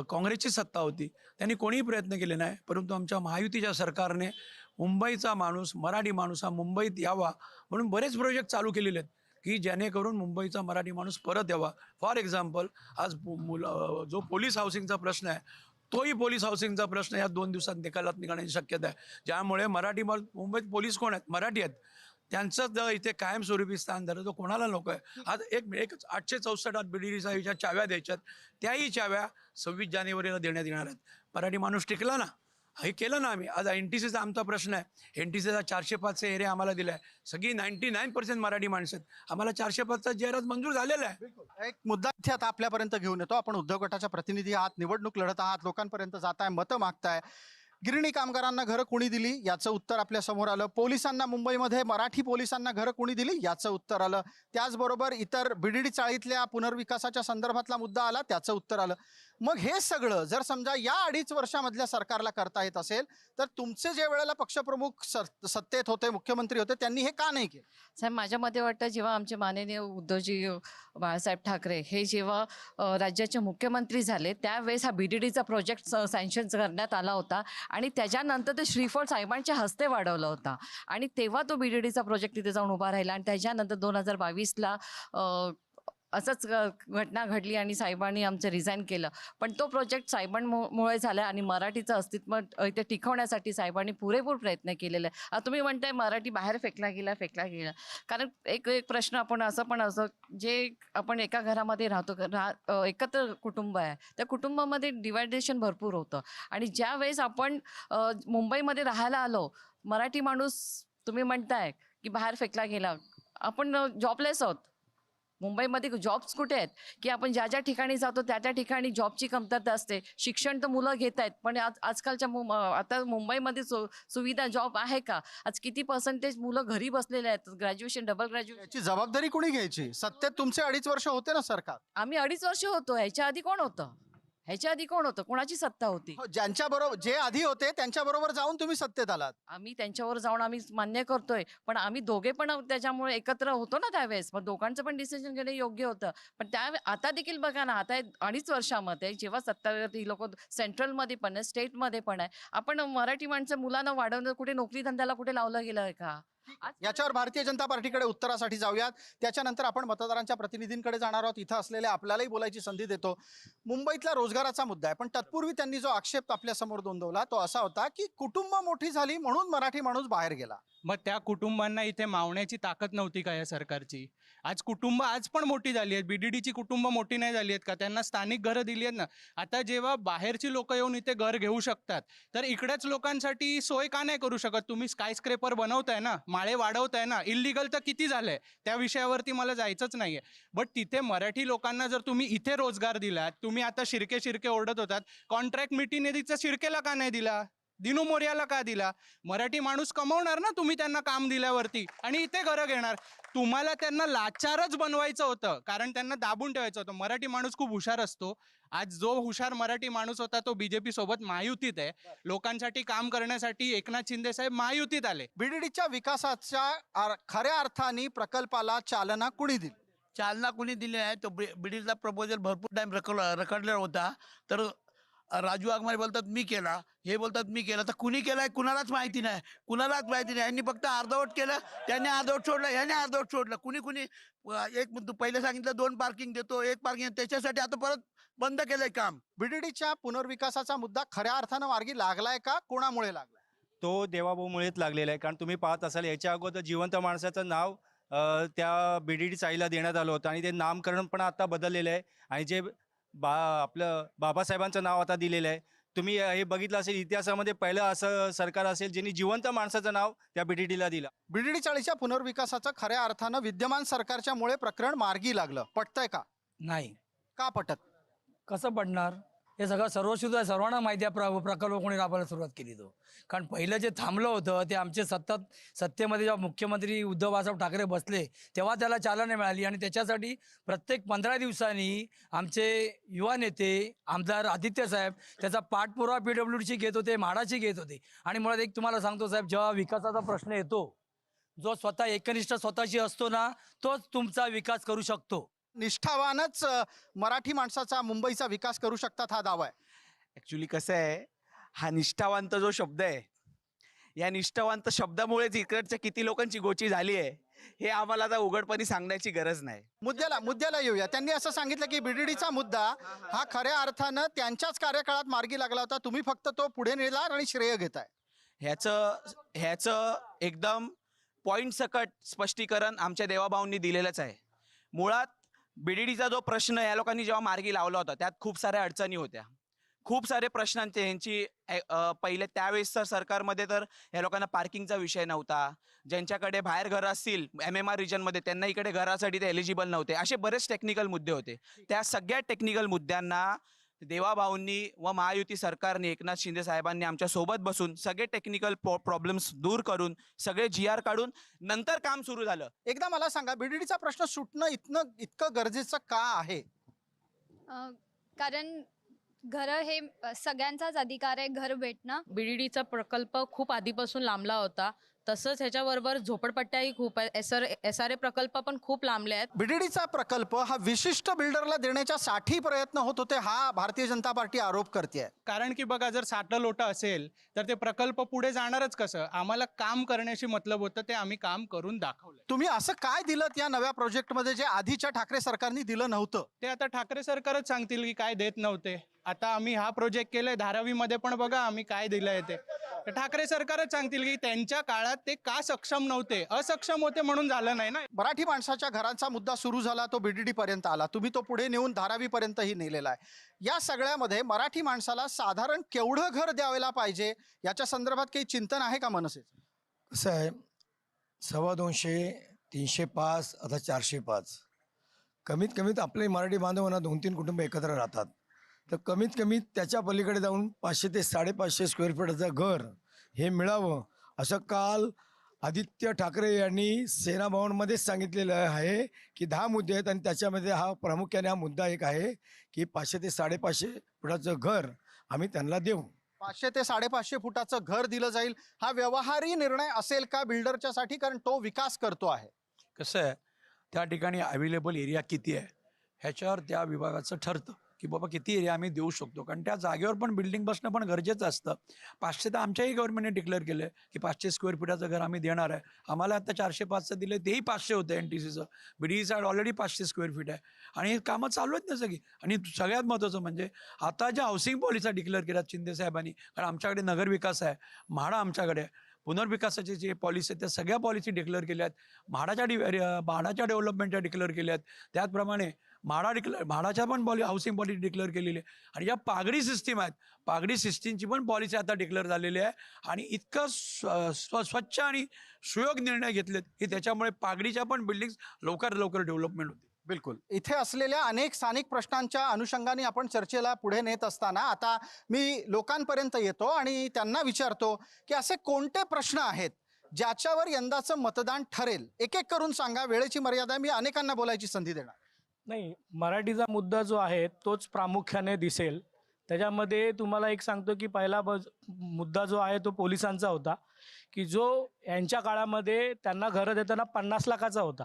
काँग्रेसची सत्ता होती, त्यांनी कोणीही प्रयत्न केले नाही. परंतु आमच्या महायुतीच्या सरकारने मुंबईचा माणूस, मराठी माणूस हा मुंबईत यावा म्हणून बरेच प्रोजेक्ट चालू केलेले आहेत की जेणेकरून मुंबईचा मराठी माणूस परत यावा. फॉर एक्झाम्पल, आज जो पोलीस हाऊसिंगचा प्रश्न आहे, तोही पोलीस हाऊसिंगचा प्रश्न या 2 दिवसात निकालात निघण्याची शक्यता आहे. ज्यामुळे मुंबईत पोलीस कोण आहेत? मराठी आहेत. त्यांचं जर इथे कायमस्वरूपी स्थान झालं तर कोणाला नको आहे? आज एकच 864 बीडीडीच्या चाव्या द्यायच्यात, त्याही चाव्या 26 जानेवारीला देण्यात येणार आहेत. मराठी माणूस टिकला ना, हे केलं ना आम्ही. आज NTCचा आमचा प्रश्न आहे. NTCचा 405 एरिया आम्हाला दिलाय. सगळी 99% मराठी माणसं आहेत. आम्हाला 405चा JRS मंजूर झालेला आहे. एक मुद्दा इथे आता आपल्यापर्यंत घेऊन येतो. आपण उद्योग गटाच्या प्रतिनिधी आहात, निवडणूक लढत आहात, लोकांपर्यंत जाताय, मतं मागताय. गिरणी कामगारांना घरं कोणी दिली याचं उत्तर आपल्या समोर आलं. पोलिसांना मुंबईमध्ये मराठी पोलिसांना घरं कोणी दिली याचं उत्तर आलं. त्याचबरोबर इतर बीडीडी चाळीतल्या पुनर्विकासाच्या संदर्भातला मुद्दा आला, त्याचं उत्तर आलं. मग हे सगळं जर समजा या 2.5 वर्षामधल्या सरकारला करता येत असेल तर तुमचे जे वेळेला पक्षप्रमुख सत्तेत होते, मुख्यमंत्री होते, त्यांनी हे का नाही केलं? साहेब, माझ्या मते वाटतं जेव्हा आमचे माननीय उद्धवजी बाळासाहेब ठाकरे हे जेव्हा राज्याचे मुख्यमंत्री झाले त्यावेळेस हा BDDचा प्रोजेक्ट सँक्शन करण्यात आला होता आणि त्याच्यानंतर ते श्रीफळ साहेबांच्या हस्ते वाढवला होता आणि तेव्हा तो BDDचा प्रोजेक्ट तिथे जाऊन उभा राहिला. आणि त्याच्यानंतर 2022ला असंच घटना घडली आणि साहेबांनी आमचं रिझाईन केलं. पण तो प्रोजेक्ट साहेबांमुळे झाला आणि मराठीचं अस्तित्व इथे टिकवण्यासाठी साहेबांनी पुरेपूर प्रयत्न केलेला आहे. आता तुम्ही म्हणताय मराठी बाहेर फेकला गेला. कारण एक एक प्रश्न आपण असं जे आपण एका घरामध्ये राहतो, एकत्र कुटुंब आहे, त्या कुटुंबामध्ये डिवायडेशन भरपूर होतं. आणि ज्या वेळेस आपण मुंबईमध्ये राहायला आलो, मराठी माणूस तुम्ही म्हणताय की बाहेर फेकला गेला, आपण जॉबलेस आहोत. मुंबईमध्ये जॉब्स कुठे आहेत की आपण ज्या ठिकाणी जातो त्या ठिकाणी जॉबची कमतरता असते. शिक्षण तर मुलं घेत आहेत, पण आजकालच्या आता मुंबईमध्ये सुविधा जॉब आहे का? आज किती पर्सेंटेज मुलं घरी बसलेले आहेत, ग्रॅज्युएशन, डबल ग्रॅज्युएशन. याची जबाबदारी कोणी घ्यायची? सत्तेत तुमचे 2.5 वर्ष होते ना सरकार. आम्ही 2.5 वर्ष होतो. ह्याच्या आधी कोण होतं? कोणाची सत्ता होती? ज्यांच्या बरोबर जे आधी होते त्यांच्या बरोबर जाऊन तुम्ही सत्तेत आलात. आम्ही त्यांच्यावर जाऊन आम्ही मान्य करतोय, पण आम्ही दोघे पण त्याच्यामुळे एकत्र होतो ना त्यावेळेस. मग दोघांचं पण डिसिजन घेणं योग्य होतं. पण आता देखील बघा ना, आता 2.5 वर्षामध्ये जेव्हा सत्तावर ही लोक सेंट्रलमध्ये पण आहे, स्टेटमध्ये पण आहे, आपण मराठी माणसं मुलांना वाढवणं, कुठे नोकरी धंद्याला कुठे लावलं गेलं आहे का? याच्यावर भारतीय जनता पार्टीकडे उत्तरासाठी जाऊयात. त्याच्यानंतर आपण मतदारांच्या प्रतिनिधींकडे जाणार आहोत. इथं असलेल्या आपल्यालाही बोलायची संधी देतो. मुंबईतला रोजगाराचा मुद्दा आहे, पण तत्पूर्वी त्यांनी जो आक्षेप आपल्या समोर नोंदवला तो असा होता की कुटुंब मोठी झाली म्हणून मराठी माणूस बाहेर गेला. मग त्या कुटुंबांना इथे मावण्याची ताकद नव्हती का या सरकारची? आज कुटुंब आज पण मोठी झाली आहेत. बीडीडीची कुटुंब मोठी नाही झाली आहेत का? त्यांना स्थानिक घरं दिली आहेत ना. आता जेव्हा बाहेरची लोक येऊन इथे घर घेऊ शकतात, तर इकडेच लोकांसाठी सोय का नाही करू शकत? तुम्ही स्कायस्क्रेपर बनवताय ना, माळे वाढवताय ना. इल्लीगल तर किती झालंय, त्या विषयावरती मला जायचंच नाहीये. बट तिथे मराठी लोकांना जर तुम्ही इथे रोजगार दिलात, तुम्ही आता शिर्के ओरडत होतात, कॉन्ट्रॅक्ट मिटिनेरीचा शिर्केला का नाही दिला? दिनू मोर्याला का दिला? मराठी माणूस कमवणार ना तुम्ही त्यांना काम दिल्यावरती, आणि इथे घरं घेणार. तुम्हाला त्यांना लाचारच बनवायचं होतं, कारण त्यांना दाबून ठेवायचं होतं. मराठी माणूस खूप हुशार असतो. आज जो हुशार मराठी माणूस होता तो बीजेपी सोबत महायुतीत आहे. लोकांसाठी काम करण्यासाठी एकनाथ शिंदे साहेब महायुतीत आले. बीडीडीच्या विकासाच्या खऱ्या अर्थाने प्रकल्पाला चालना कुणी दिली? चालना कुणी दिली आहे? तो बीडीचा प्रपोजल भरपूर टाइम रखडलेला होता. तर राजू वाघमारे बोलतात मी केला, हे बोलतात मी केला. तर कुणी केलाय कुणालाच माहिती नाही. यांनी फक्त अर्धवट केलं, त्याने अर्धवट सोडलं, याने अर्धवट सोडलं. कुणी एक पहिले सांगितलं 2 पार्किंग देतो, 1 पार्किंग, त्याच्यासाठी आता परत बंद केलंय काम. बीडीडीच्या पुनर्विकासाचा मुद्दा खऱ्या अर्थानं मार्गी लागलाय का? कोणामुळे लागलाय? तो देवाभाऊमुळेच लागलेला आहे. कारण तुम्ही पाहत असाल याच्या अगोदर जिवंत माणसाचं नाव त्या बीडीडी चाळीला देण्यात आलं होतं, आणि ते नामकरण पण आता बदललेलं आहे. आणि जे आपलं बाबासाहेबांचं नाव आता दिलेलं आहे. तुम्ही हे बघितलं असेल इतिहासामध्ये पहिलं असं सरकार असेल ज्यांनी जिवंत माणसाचं नाव त्या बीडीडीला दिलं. बीडीडी चाळीच्या पुनर्विकासाचं खऱ्या अर्थानं विद्यमान सरकारच्या मुळे प्रकरण मार्गी लागलं. पटतंय का? नाही. का पटत? कसं पडणार? हे सगळं सर्वश्रुत आहे, सर्वांना माहिती आहे. प्रकल्प कोणी राबवायला सुरुवात केली तो. कारण पहिलं जे थांबलं होतं ते आमचे सत्तेमध्ये जेव्हा मुख्यमंत्री उद्धव बाळासाहेब ठाकरे बसले तेव्हा त्याला चालना मिळाली. आणि त्याच्यासाठी प्रत्येक 15 दिवसांनी आमचे युवा नेते आमदार आदित्य साहेब त्याचा पाठपुरावा PWDची घेत होते, म्हाडाची घेत होते. आणि मुळात एक तुम्हाला सांगतो साहेब, जेव्हा विकासाचा प्रश्न येतो, जो स्वतः एकनिष्ठ स्वतःची असतो ना, तोच तुमचा विकास करू शकतो. निष्ठावानच मराठी माणसाचा मुंबईचा विकास करू शकतात हा दावा आहे. ऍक्च्युली कसं आहे, हा निष्ठावंत जो शब्द आहे, या निष्ठावंत शब्दामुळेच इकडच्या किती लोकांची गोची झाली आहे हे आम्हाला आता उघडपणे सांगण्याची गरज नाही. मुद्द्याला येऊया. त्यांनी असं सांगितलं की बीडीडीचा मुद्दा हा खऱ्या अर्थानं त्यांच्याच कार्यकाळात मार्गी लागला होता. तुम्ही फक्त तो पुढे नेला आणि श्रेय घेताय. ह्याचं एकदम पॉइंट सकट स्पष्टीकरण आमच्या देवाभाऊंनी दिलेलंच आहे. मुळात बीडीडीचा जो प्रश्न या लोकांनी जेव्हा मार्गी लावला होता त्यात खूप साऱ्या अडचणी होत्या, खूप सारे प्रश्नांचे ह्यांची पहिले त्यावेळेसच्या सरकारमध्ये तर या लोकांना पार्किंगचा विषय नव्हता. ज्यांच्याकडे बाहेर घरं असतील MMR रिजनमध्ये त्यांना इकडे घरासाठी ते एलिजिबल नव्हते. असे बरेच टेक्निकल मुद्दे होते. त्या सगळ्या टेक्निकल मुद्द्यांना देवाभाऊंनी व महायुती सरकारने एकनाथ शिंदे साहेबांनी आमच्या सोबत बसून सगळे टेक्निकल प्रॉब्लेम्स दूर करून सगळे GR काढून नंतर काम सुरू झालं. एकदा मला सांगा, बीडीडीचा प्रश्न सुटणं इतकं गरजेचं का आहे? कारण घरं हे सगळ्यांचाच अधिकार आहे, घर भेटणं. बीडीडीचा प्रकल्प खूप आधीपासून लांबला होता. तसंच ह्याच्याबरोबर झोपडपट्ट्याही खूप आहेत. SRA प्रकल्प पण खूप लांबले आहेत. बीडीडीचा प्रकल्प हा विशिष्ट बिल्डरला देण्याच्या 60 प्रयत्न होत होते, हा भारतीय जनता पार्टी आरोप करते. कारण की बघा, जर साठं लोटं असेल तर ते प्रकल्प पुढे जाणारच कसं? आम्हाला काम करण्याशी मतलब होतं, ते आम्ही काम करून दाखवलं. तुम्ही असं काय दिलं या नव्या प्रोजेक्टमध्ये जे आधीच्या ठाकरे सरकारने दिलं नव्हतं? ते आता ठाकरे सरकारच सांगतील की काय देत नव्हते. आता आम्ही हा प्रोजेक्ट केलाय धारावीमध्ये, पण बघा आम्ही काय दिलंय ते. तर ठाकरे सरकारच सांगतील की त्यांच्या काळात ते का सक्षम नव्हते, असक्षम होते म्हणून झालं नाही ना. मराठी माणसाच्या घरांचा मुद्दा सुरू झाला, तो बीडीडी पर्यंत आला, तुम्ही तो पुढे नेऊन धारावी पर्यंतही नेलेला आहे. या सगळ्यामध्ये मराठी माणसाला साधारण केवढं घर द्यायला पाहिजे याच्या संदर्भात काही चिंतन आहे का मनसेचं? कसं आहे, 250, 305, आता 405, कमीत कमीत आपले मराठी बांधवांना 2-3 कुटुंब एकत्र राहतात, तर कमीत कमी त्याच्या पलीकडे जाऊन 500 ते 550 स्क्वेअर फीटचं घर हे मिळावं, असं काल आदित्य ठाकरे यांनी सेना भवनमध्येच सांगितलेलं आहे की 10 मुद्दे आहेत आणि त्याच्यामध्ये हा प्रामुख्याने हा मुद्दा एक आहे की 500 ते 550 फुटाचं घर आम्ही त्यांना देऊ. 500 ते 550 फुटाचं घर दिलं जाईल, हा व्यवहारी निर्णय असेल का बिल्डरच्यासाठी? कारण तो विकास करतो आहे. कसं आहे, त्या ठिकाणी अवेलेबल एरिया किती आहे ह्याच्यावर त्या विभागाचं ठरतं की बाबा किती एरिया आम्ही देऊ शकतो. कारण त्या जागेवर पण बिल्डिंग बसणं पण गरजेचं असतं. 500 तर आमच्याही गव्हर्नमेंटने डिक्लेअर केलं की 500 स्क्वेअर फीटाचं घर आम्ही देणार आहे. आम्हाला आता 405चं दिलं, तेही 500 होतं NTCचं. बीडीचं ऑलरेडी 500 स्क्वेअर फीट आहे आणि हे कामं चालू आहेत ना सगळी. आणि सगळ्यात महत्त्वाचं म्हणजे आता ज्या हाऊसिंग पॉलिसी डिक्लेअर केल्यात शिंदे साहेबांनी, कारण आमच्याकडे नगरविकास आहे, म्हाडा आमच्याकडे आहे, पुनर्विकासाची जी पॉलिसी आहेत त्या सगळ्या पॉलिसी डिक्लेअर केल्या आहेत. म्हाडाच्या डेव्हलपमेंटच्या डिक्लेअर केल्या आहेत. त्याचप्रमाणे म्हाडाच्या पण हाऊसिंग पॉलिसी डिक्लेअर केलेली आहे. आणि ज्या पागडी सिस्टीम आहेत, पागडी सिस्टीमची पण पॉलिसी आता डिक्लेअर झालेली आहे. आणि इतकं स्वच्छ आणि सुयोग निर्णय घेतलेत की त्याच्यामुळे पागडीच्या पण बिल्डिंग्स लवकर डेव्हलपमेंट होते. बिलकुल. इथे असलेल्या अनेक स्थानिक प्रश्नांच्या अनुषंगाने आपण चर्चेला पुढे नेत असताना आता मी लोकांपर्यंत येतो आणि त्यांना विचारतो की असे कोणते प्रश्न आहेत ज्याच्यावर यंदाचं मतदान ठरेल? एक एक करून सांगा, वेळेची मर्यादा, मी अनेकांना बोलायची संधी देणार. नाही, मराठीचा मुद्दा जो आहे तोच प्रामुख्याने दिसेल. त्याच्यामध्ये तुम्हाला एक सांगतो की पहिला मुद्दा जो आहे तो पोलिसांचा होता, की जो यांच्या काळामध्ये त्यांना घरं देताना 50 लाखाचा होता,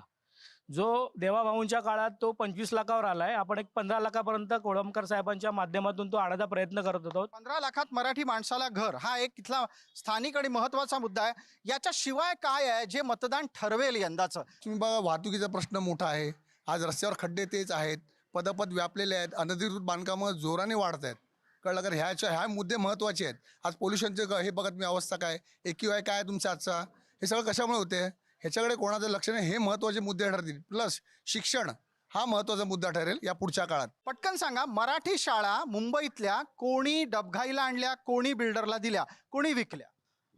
जो देवाभाऊंच्या काळात तो 25 लाखावर आलाय. आपण एक 15 लाखापर्यंत कोळंबकर साहेबांच्या माध्यमातून तो आणण्याचा प्रयत्न करत होतो. 15 लाखात मराठी माणसाला घर, हा एक इथला स्थानिक आणि महत्वाचा मुद्दा आहे. याच्याशिवाय काय आहे जे मतदान ठरवेल यंदाचं? तुम्ही बघा, वाहतुकीचा प्रश्न मोठा आहे. आज रस्त्यावर खड्डे तेच आहेत, पदपद व्यापलेले आहेत, अनधिकृत बांधकामं जोराने वाढत आहेत. कळलं का? ह्या मुद्दे महत्त्वाचे आहेत. आज पोल्युशनचे हे बघत मी अवस्था काय, AQI काय आहे तुमचा आजचा, हे सगळं कशामुळे होते, ह्याच्याकडे कोणाचं लक्ष नाही. हे महत्त्वाचे मुद्दे ठरतील. प्लस शिक्षण हा महत्त्वाचा मुद्दा ठरेल या पुढच्या काळात. पटकन सांगा, मराठी शाळा मुंबईतल्या कोणी डबघाईला आणल्या, कोणी बिल्डरला दिल्या, कोणी विकल्या?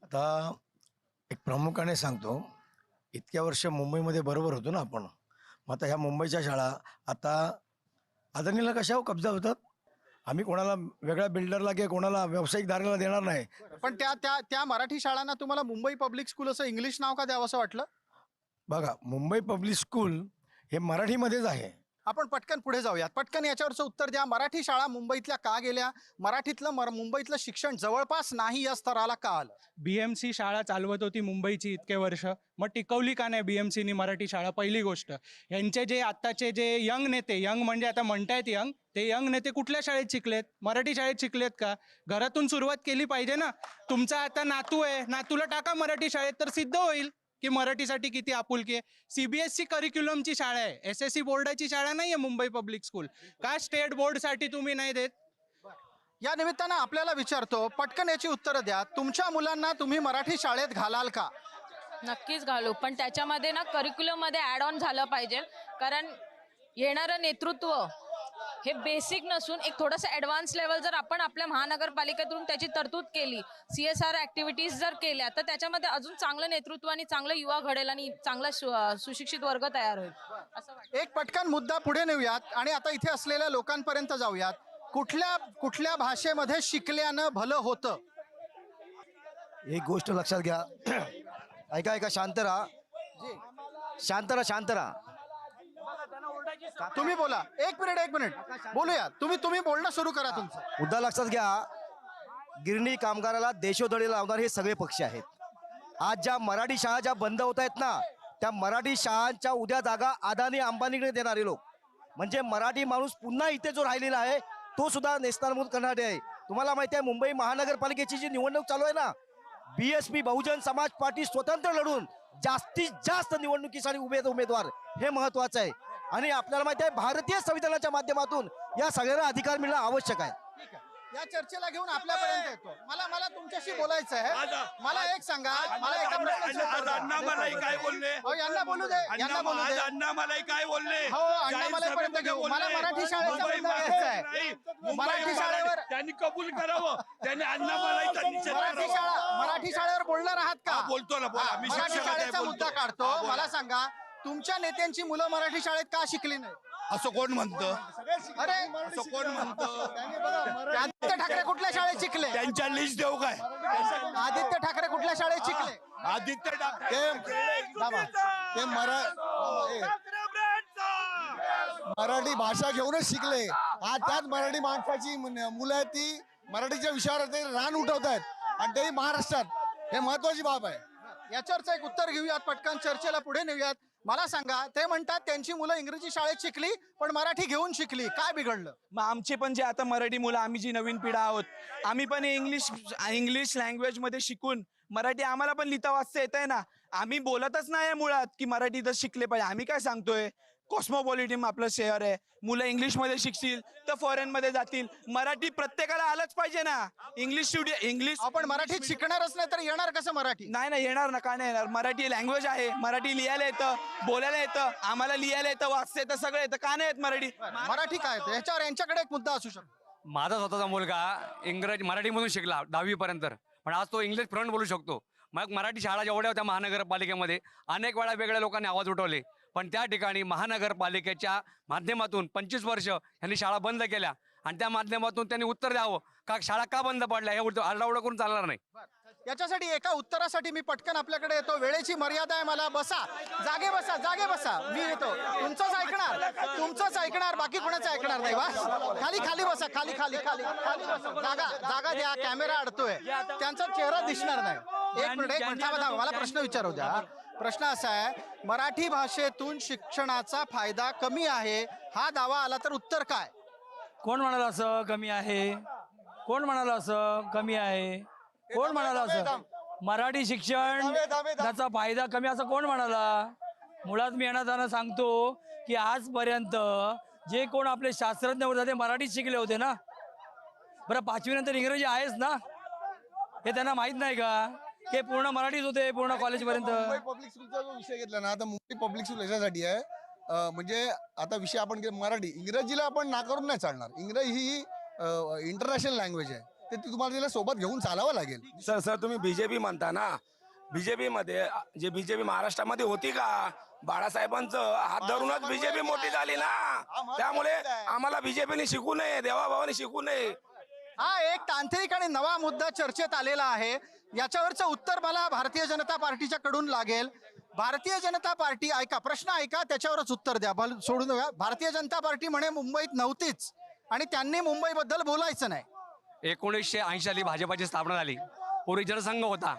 आता एक प्रामुख्याने सांगतो, इतक्या वर्ष मुंबईमध्ये बरोबर होतो ना आपण, मग आता ह्या मुंबईच्या शाळा आता अदानीला कशावर कब्जा होतात? आम्ही कोणाला वेगळ्या बिल्डरला किंवा कोणाला व्यावसायिकदाराला देणार नाही. पण त्या मराठी शाळांना तुम्हाला मुंबई पब्लिक स्कूल असं इंग्लिश नाव का द्यावं असं वाटलं? बघा, मुंबई पब्लिक स्कूल हे मराठीमध्येच आहे. आपण पटकन पुढे जाऊयात. पटकन याच्यावरचं उत्तर द्या. मराठी शाळा मुंबईतल्या का गेल्या? मुंबईतलं शिक्षण जवळपास नाही या स्तराला का आलं? BMC शाळा चालवत होती मुंबईची इतके वर्ष, मग टिकवली का नाही BMCनी मराठी शाळा? पहिली गोष्ट. यांचे जे आत्ताचे जे यंग नेते, यंग म्हणजे आता म्हणतायत यंग, ते यंग नेते कुठल्या शाळेत शिकलेत? मराठी शाळेत शिकलेत का? घरातून सुरुवात केली पाहिजे ना. तुमचा आता नातू आहे, नातूला टाका मराठी शाळेत, तर सिद्ध होईल की मराठीसाठी किती आपुलकी आहे. CBSE करिक्युलमची शाळा आहे, SSC बोर्डाची शाळा नाही आहे मुंबई पब्लिक स्कूल. का स्टेट बोर्डसाठी तुम्ही नाही देत? या निमित्तानं आपल्याला विचारतो, पटकन याची उत्तरं द्या. तुमच्या मुलांना तुम्ही मराठी शाळेत घालाल का? नक्कीच घालू, पण त्याच्यामध्ये ना करिक्युलममध्ये ॲड ऑन झालं पाहिजे. कारण येणारं नेतृत्व हे बेसिक नसून एक थोडंसं ॲडव्हान्स लेवल जर आपण आपल्या महानगरपालिकेतून त्याची तरतूद केली, CSR ॲक्टिव्हिटीज जर केल्या, तर त्याच्यामध्ये अजून चांगलं नेतृत्व आणि चांगलं युवा घडेल आणि चांगला सुशिक्षित वर्ग तयार होईल असं वाटतं. एक पटकन मुद्दा पुढे नेऊयात आणि आता इथे असलेल्या लोकांपर्यंत जाऊयात. कुठल्या भाषेमध्ये शिकल्यानं भलं होतं? एक गोष्ट लक्षात घ्या. ऐका, शांत राहा. तुम्ही बोला. एक मिनिट बोलूया. तुम्ही बोलणं सुरू करा तुमचं. मुद्दा लक्षात घ्या, गिरणी कामगाराला देशोधडी लावणारे हे सगळे पक्ष आहेत. आज ज्या मराठी शाळा ज्या बंद होत आहेत ना, त्या मराठी शाळांच्या उद्या जागा अदानी अंबानीकडे देणारे लोक, म्हणजे मराठी माणूस पुन्हा इथे जो राहिलेला आहे तो सुद्धा नेस्तानाबूत करणारे आहे. तुम्हाला माहिती आहे मुंबई महानगरपालिकेची जी निवडणूक चालू आहे ना, BSP बहुजन समाज पार्टी स्वतंत्र लढून जास्तीत जास्त निवडणुकीसाठी उमेदवार हे महत्वाचं आहे. आणि आपल्याला माहिती आहे भारतीय संविधानाच्या माध्यमातून या सगळ्यांना अधिकार मिळणं आवश्यक आहे. या चर्चेला घेऊन आपल्यापर्यंत येतो. मला तुमच्याशी बोलायचं आहे. मला एक सांगा, मला एका प्रश्नाचं उत्तर द्या. अण्णामलाई काय बोलले? हो, यांना बोलू दे, यांना बोलू दे. अण्णामलाई काय बोलले? हो, अण्णामलाई पर्यंत घेऊ. मला मराठी शाळेचा मुद्दा घ्यायचा आहे. मराठी शाळेवर त्यांनी कबूल करावं. त्यांनी अण्णामलाईचा निषेध करावा. मराठी शाळेवर बोलणार आहात का? हा, बोलतो ना, बोला. मी मराठी शिक्षक आहे, शाळेचा बोलतो. मुद्दा काढतो. हा, बोला. मला सांगा, तुमच्या नेत्यांची मुलं मराठी शाळेत का शिकली नाही? असं कोण म्हणतं? अरे, असं कोण म्हणतं? आदित्य ठाकरे कुठल्या शाळेत शिकले? त्यांच्या लिस्ट देऊ काय? आदित्य ठाकरे कुठल्या शाळेत शिकले? आदित्य ठाकरे ते मराठी भाषा घेऊनच शिकले. आज त्याच मराठी माणसाची मुलं आहेत ती मराठीच्या विषयावर ते रान उठवत आहेत आणि तेही महाराष्ट्रात. हे महत्वाची बाब आहे. याच्यावरचं एक उत्तर घेऊयात, पटकन चर्चेला पुढे नेऊयात. मला सांगा, ते म्हणतात त्यांची मुलं इंग्रजी शाळेत शिकली पण मराठी घेऊन शिकली, काय बिघडलं? मग आमचे पण जे आता मराठी मुलं, आम्ही जी नवीन पिढा आहोत, आम्ही पण इंग्लिश लँग्वेजमध्ये शिकून मराठी आम्हाला पण लिहिता वाचता येत आहे ना. आम्ही बोलतच नाही मुळात की मराठीतच शिकले पाहिजे. आम्ही काय सांगतोय, कॉस्मोपॉलिटन आपलं शहर आहे, मुलं इंग्लिशमध्ये शिकतील तर फॉरेनमध्ये जातील. मराठी प्रत्येकाला आलंच पाहिजे ना. इंग्लिश आपण मराठीत शिकणारच नाही तर येणार कसं मराठी? नाही येणार ना, का नाही येणार? मराठी लँग्वेज आहे, मराठी लिहायला येतं, बोलायला येतं, आम्हाला लिहायला येतं, वाचता येतं, सगळं येतं, का नाही येत मराठी? मराठी काय येतं? याच्यावर यांच्याकडे एक मुद्दा असू शकतो. माझा स्वतःचा मुलगा मराठीमधून शिकला 10वी पर्यंत, पण आज तो इंग्लिश फ्लुएंट बोलू शकतो. मग मराठी शाळा जेवढ्या होत्या महानगरपालिकेमध्ये अनेक वेळा वेगळ्या लोकांनी आवाज उठवले, पण त्या ठिकाणी महानगरपालिकेच्या माध्यमातून 25 वर्ष यांनी शाळा बंद केल्या आणि त्या माध्यमातून त्यांनी उत्तर द्यावं का शाळा का बंद पडल्या, हे आरडाओरडा करून चालणार नाही. याच्यासाठी एका उत्तरासाठी मी पटकन आपल्याकडे येतो. वेळेची मर्यादा आहे. मला बसा, जागे बसा. मी येतो. तुमचंच ऐकणार, बाकी कोणाचं ऐकणार नाही. बस खाली बसा, खाली बसा. जागा द्या. कॅमेरा अडतोय, त्यांचा चेहरा दिसणार नाही. एक मिनिट थांबा. मला प्रश्न विचारू द्या. प्रश्न असा आहे, मराठी भाषेतून शिक्षणाचा फायदा कमी आहे हा दावा आला तर उत्तर काय? कोण म्हणाला असं कमी आहे? कोण म्हणाला असं कमी आहे? कोण म्हणाला असं? मराठी शिक्षण त्याचा फायदा कमी असं कोण म्हणाला? मुळात मी यांना जाणं सांगतो की आजपर्यंत जे कोण आपले शास्त्रज्ञ होते ते मराठीत शिकले होते ना. बरं, 5वी नंतर इंग्रजी आहेच ना, हे त्यांना माहित नाही का? हे पूर्ण मराठीच होते पूर्ण कॉलेजपर्यंत. मुंबई पब्लिक स्कूलचा जो विषय घेतला ना, आता मुंबई पब्लिक स्कूल याच्यासाठी आहे, म्हणजे आता विषय आपण मराठी, इंग्रजीला आपण नाकारून नाही चालणार. इंग्रजी ही इंटरनॅशनल लँग्वेज आहे, ते तुम्हाला तिला सोबत घेऊन चालावं लागेल. सर तुम्ही बीजेपी म्हणता ना, बीजेपी मध्ये जे बीजेपी महाराष्ट्रामध्ये होती का, बाळासाहेबांचं हात धरूनच बीजेपी मोठी झाली ना. त्यामुळे आम्हाला बीजेपीने शिकू नये, देवाभावाने शिकू नये. हा एक तांत्रिक आणि नवा मुद्दा चर्चेत आलेला आहे. याच्यावरचं उत्तर मला भारतीय जनता पार्टीच्या कडून लागेल. भारतीय जनता पार्टी, ऐका, प्रश्न ऐका, त्याच्यावरच उत्तर द्या. सोडून द्या. भारतीय जनता पार्टी म्हणे मुंबईत नव्हतीच आणि त्यांनी मुंबईबद्दल बोलायचं नाही. 1980 साली भाजपाची स्थापना झाली. पूर्वी जनसंघ होता.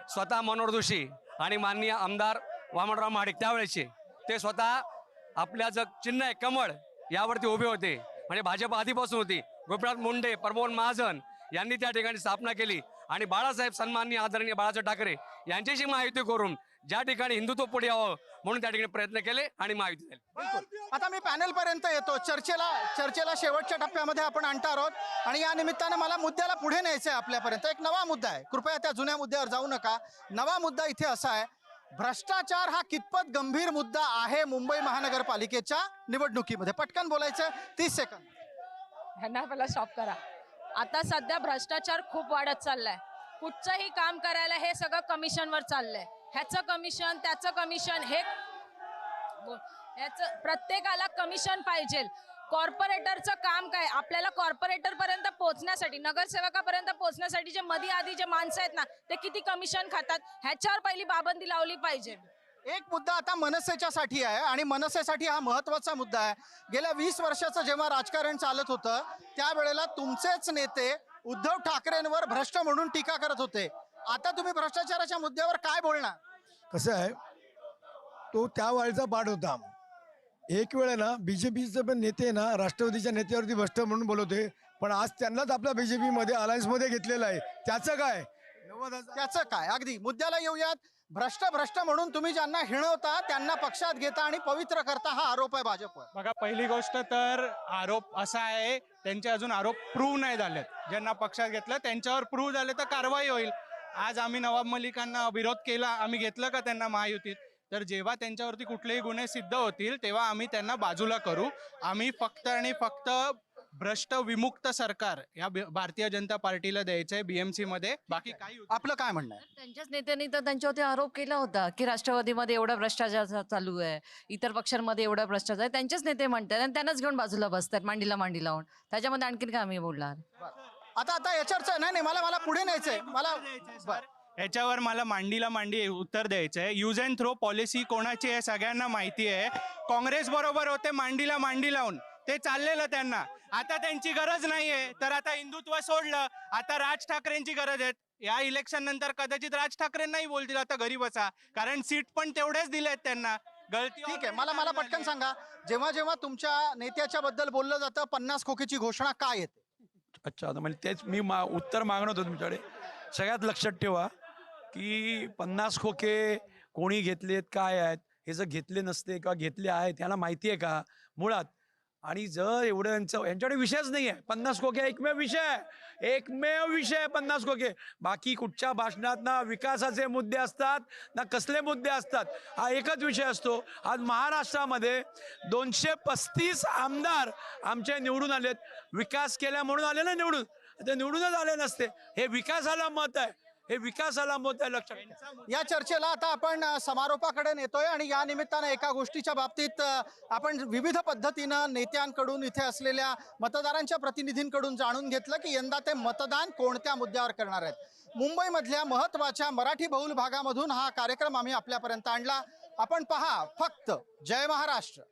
स्वतः मनोहर जोशी आणि माननीय आमदार वामनराव महाडिक त्यावेळेचे ते स्वतः आपल्या चिन्ह आहे कमळ यावरती उभे होते. म्हणजे भाजप आधीपासून होती. गोपीनाथ मुंडे, प्रमोद महाजन यांनी त्या ठिकाणी स्थापना केली आणि बाळासाहेब सन्माननीय आदरणीय बाळासाहेब ठाकरे यांच्याशी महायुती करून ज्या ठिकाणी हिंदुत्व पुढे यावं म्हणून त्या ठिकाणी प्रयत्न केले आणि महायुती झाली. आता मी पॅनल पर्यंत येतो. चर्चेला शेवटच्या टप्प्यामध्ये आपण आणणार आहोत आणि या निमित्तानं मला मुद्द्याला पुढे न्यायचं आहे आपल्यापर्यंत. एक नवा मुद्दा आहे, कृपया त्या जुन्या मुद्द्यावर जाऊ नका. नवा मुद्दा इथे असा आहे, भ्रष्टाचार हा कितपत गंभीर मुद्दा आहे मुंबई महानगरपालिकेच्या निवडणुकीमध्ये? पटकन बोलायचं, 30 सेकंद. ह्यांना पहिला स्टॉप करा. आता सध्या भ्रष्टाचार खूप वाढत चाललाय. कुठचंही काम करायला हे सगळं कमिशनवर चाललंय. ह्याचं कमिशन, त्याचं कमिशन, ह्याचं प्रत्येकाला कमिशन पाहिजे. कॉर्पोरेटरचं काम काय? आपल्याला कॉर्पोरेटर पर्यंत पोहोचण्यासाठी, नगरसेवकापर्यंत पोहोचण्यासाठी जे मध्ये आधी जे माणसं आहेत ना, ते किती कमिशन खातात ह्याच्यावर पहिली पाबंदी लावली पाहिजे. एक मुद्दा आता मनसेच्या साठी आहे आणि मनसेसाठी हा महत्वाचा मुद्दा आहे. गेल्या 20 वर्षाचं जेव्हा राजकारण चालत होतं त्यावेळेला तुमचेच नेते उद्धव ठाकरेंवर भ्रष्ट म्हणून टीका करत होते. आता तुम्ही भ्रष्टाचाराच्या मुद्द्यावर काय बोलणार? कसं आहे, तो त्या वाळीचा पाठ होता. एक वेळ आहे ना बीजेपीचे पण नेते ना राष्ट्रवादीच्या नेत्यावरती भ्रष्ट म्हणून बोलवते, पण आज त्यांनाच आपल्या बीजेपी मध्ये अलायन्स मध्ये घेतलेलं आहे. त्याचं काय? त्याचं काय? अगदी मुद्द्याला येऊयात. भ्रष्ट म्हणून तुम्ही ज्यांना हिणवता त्यांना पक्षात घेता आणि पवित्र करता, हा आरोप आहे भाजपवर. बघा, पहिली गोष्ट तर आरोप असा आहे, त्यांचे अजून आरोप प्रूव्ह नाही झालेत. ज्यांना पक्षात घेतलं त्यांच्यावर प्रूव्ह झाले तर कारवाई होईल. आज आम्ही नवाब मलिकांना विरोध केला, आम्ही घेतलं का त्यांना महायुतीत? तर जेव्हा त्यांच्यावरती कुठलेही गुन्हे सिद्ध होतील तेव्हा आम्ही त्यांना बाजूला करू. आम्ही फक्त आणि फक्त भ्रष्ट विमुक्त सरकार या भारतीय जनता पार्टीला द्यायचंय बीएमसी मध्ये. बाकी काही आपलं काय म्हणणं आहे? त्यांच्याच नेत्यांनी तर त्यांच्यावरती आरोप केला होता की राष्ट्रवादीमध्ये एवढा भ्रष्टाचार चालू आहे, इतर पक्षांमध्ये एवढा भ्रष्टाचार आहे. त्यांचेच नेते म्हणतात आणि त्यांनाच घेऊन बाजूला बसतात, मांडीला मांडी लावून. त्याच्यामध्ये आणखीन काय आम्ही बोलणार? आता याच्यावरचं नाही, मला पुढे न्यायचंय. याच्यावर मला मांडीला मांडी उत्तर द्यायचंय. यूज अँड थ्रो पॉलिसी कोणाची आहे सगळ्यांना माहिती आहे. काँग्रेस बरोबर होते मांडीला मांडी लावून, ते चाललेलं त्यांना. आता त्यांची गरज नाहीये, तर आता हिंदुत्व सोडलं, आता राज ठाकरेंची गरज आहे. या इलेक्शन नंतर कदाचित राज ठाकरे नाही बोलतील आता घरी बसा, कारण सीट पण तेवढेच दिलेत त्यांना. गळती ठीक आहे, मला पटकन सांगा, जेव्हा तुमच्या नेत्याच्या बद्दल बोललं जातं 50 खोकीची घोषणा काय येते? अच्छा, आता म्हणजे तेच मी उत्तर मागणं होतं तुमच्याकडे. सगळ्यात लक्षात ठेवा की 50 खोके कोणी घेतलेत, काय आहेत, हे जर घेतले नसते किंवा घेतले आहेत त्यांना माहिती आहे का मुळात? आणि जर एवढं यांच्याकडे विषयच नाही आहे. 50 खोके एकमेव विषय 50 खोके. बाकी कुठच्या भाषणात ना विकासाचे मुद्दे असतात ना कसले मुद्दे असतात, हा एकच विषय असतो. आज महाराष्ट्रामध्ये 235 आमदार आमचे निवडून आलेत. विकास केल्या म्हणून आले ना निवडून, ते निवडूनच आले नसते. हे विकासाला मत आहे, लक्षात घ्या. या चर्चेला आता आपण समारोपाकडे नेतोय आणि या निमित्तानं एका गोष्टीच्या बाबतीत आपण विविध पद्धतीनं नेत्यांकडून, इथे असलेल्या मतदारांच्या प्रतिनिधींकडून जाणून घेतलं की यंदा ते मतदान कोणत्या मुद्द्यावर करणार आहेत. मुंबईमधल्या महत्त्वाच्या मराठी बहुल भागामधून हा कार्यक्रम आम्ही आपल्यापर्यंत आणला. आपण पहा फक्त जय महाराष्ट्र.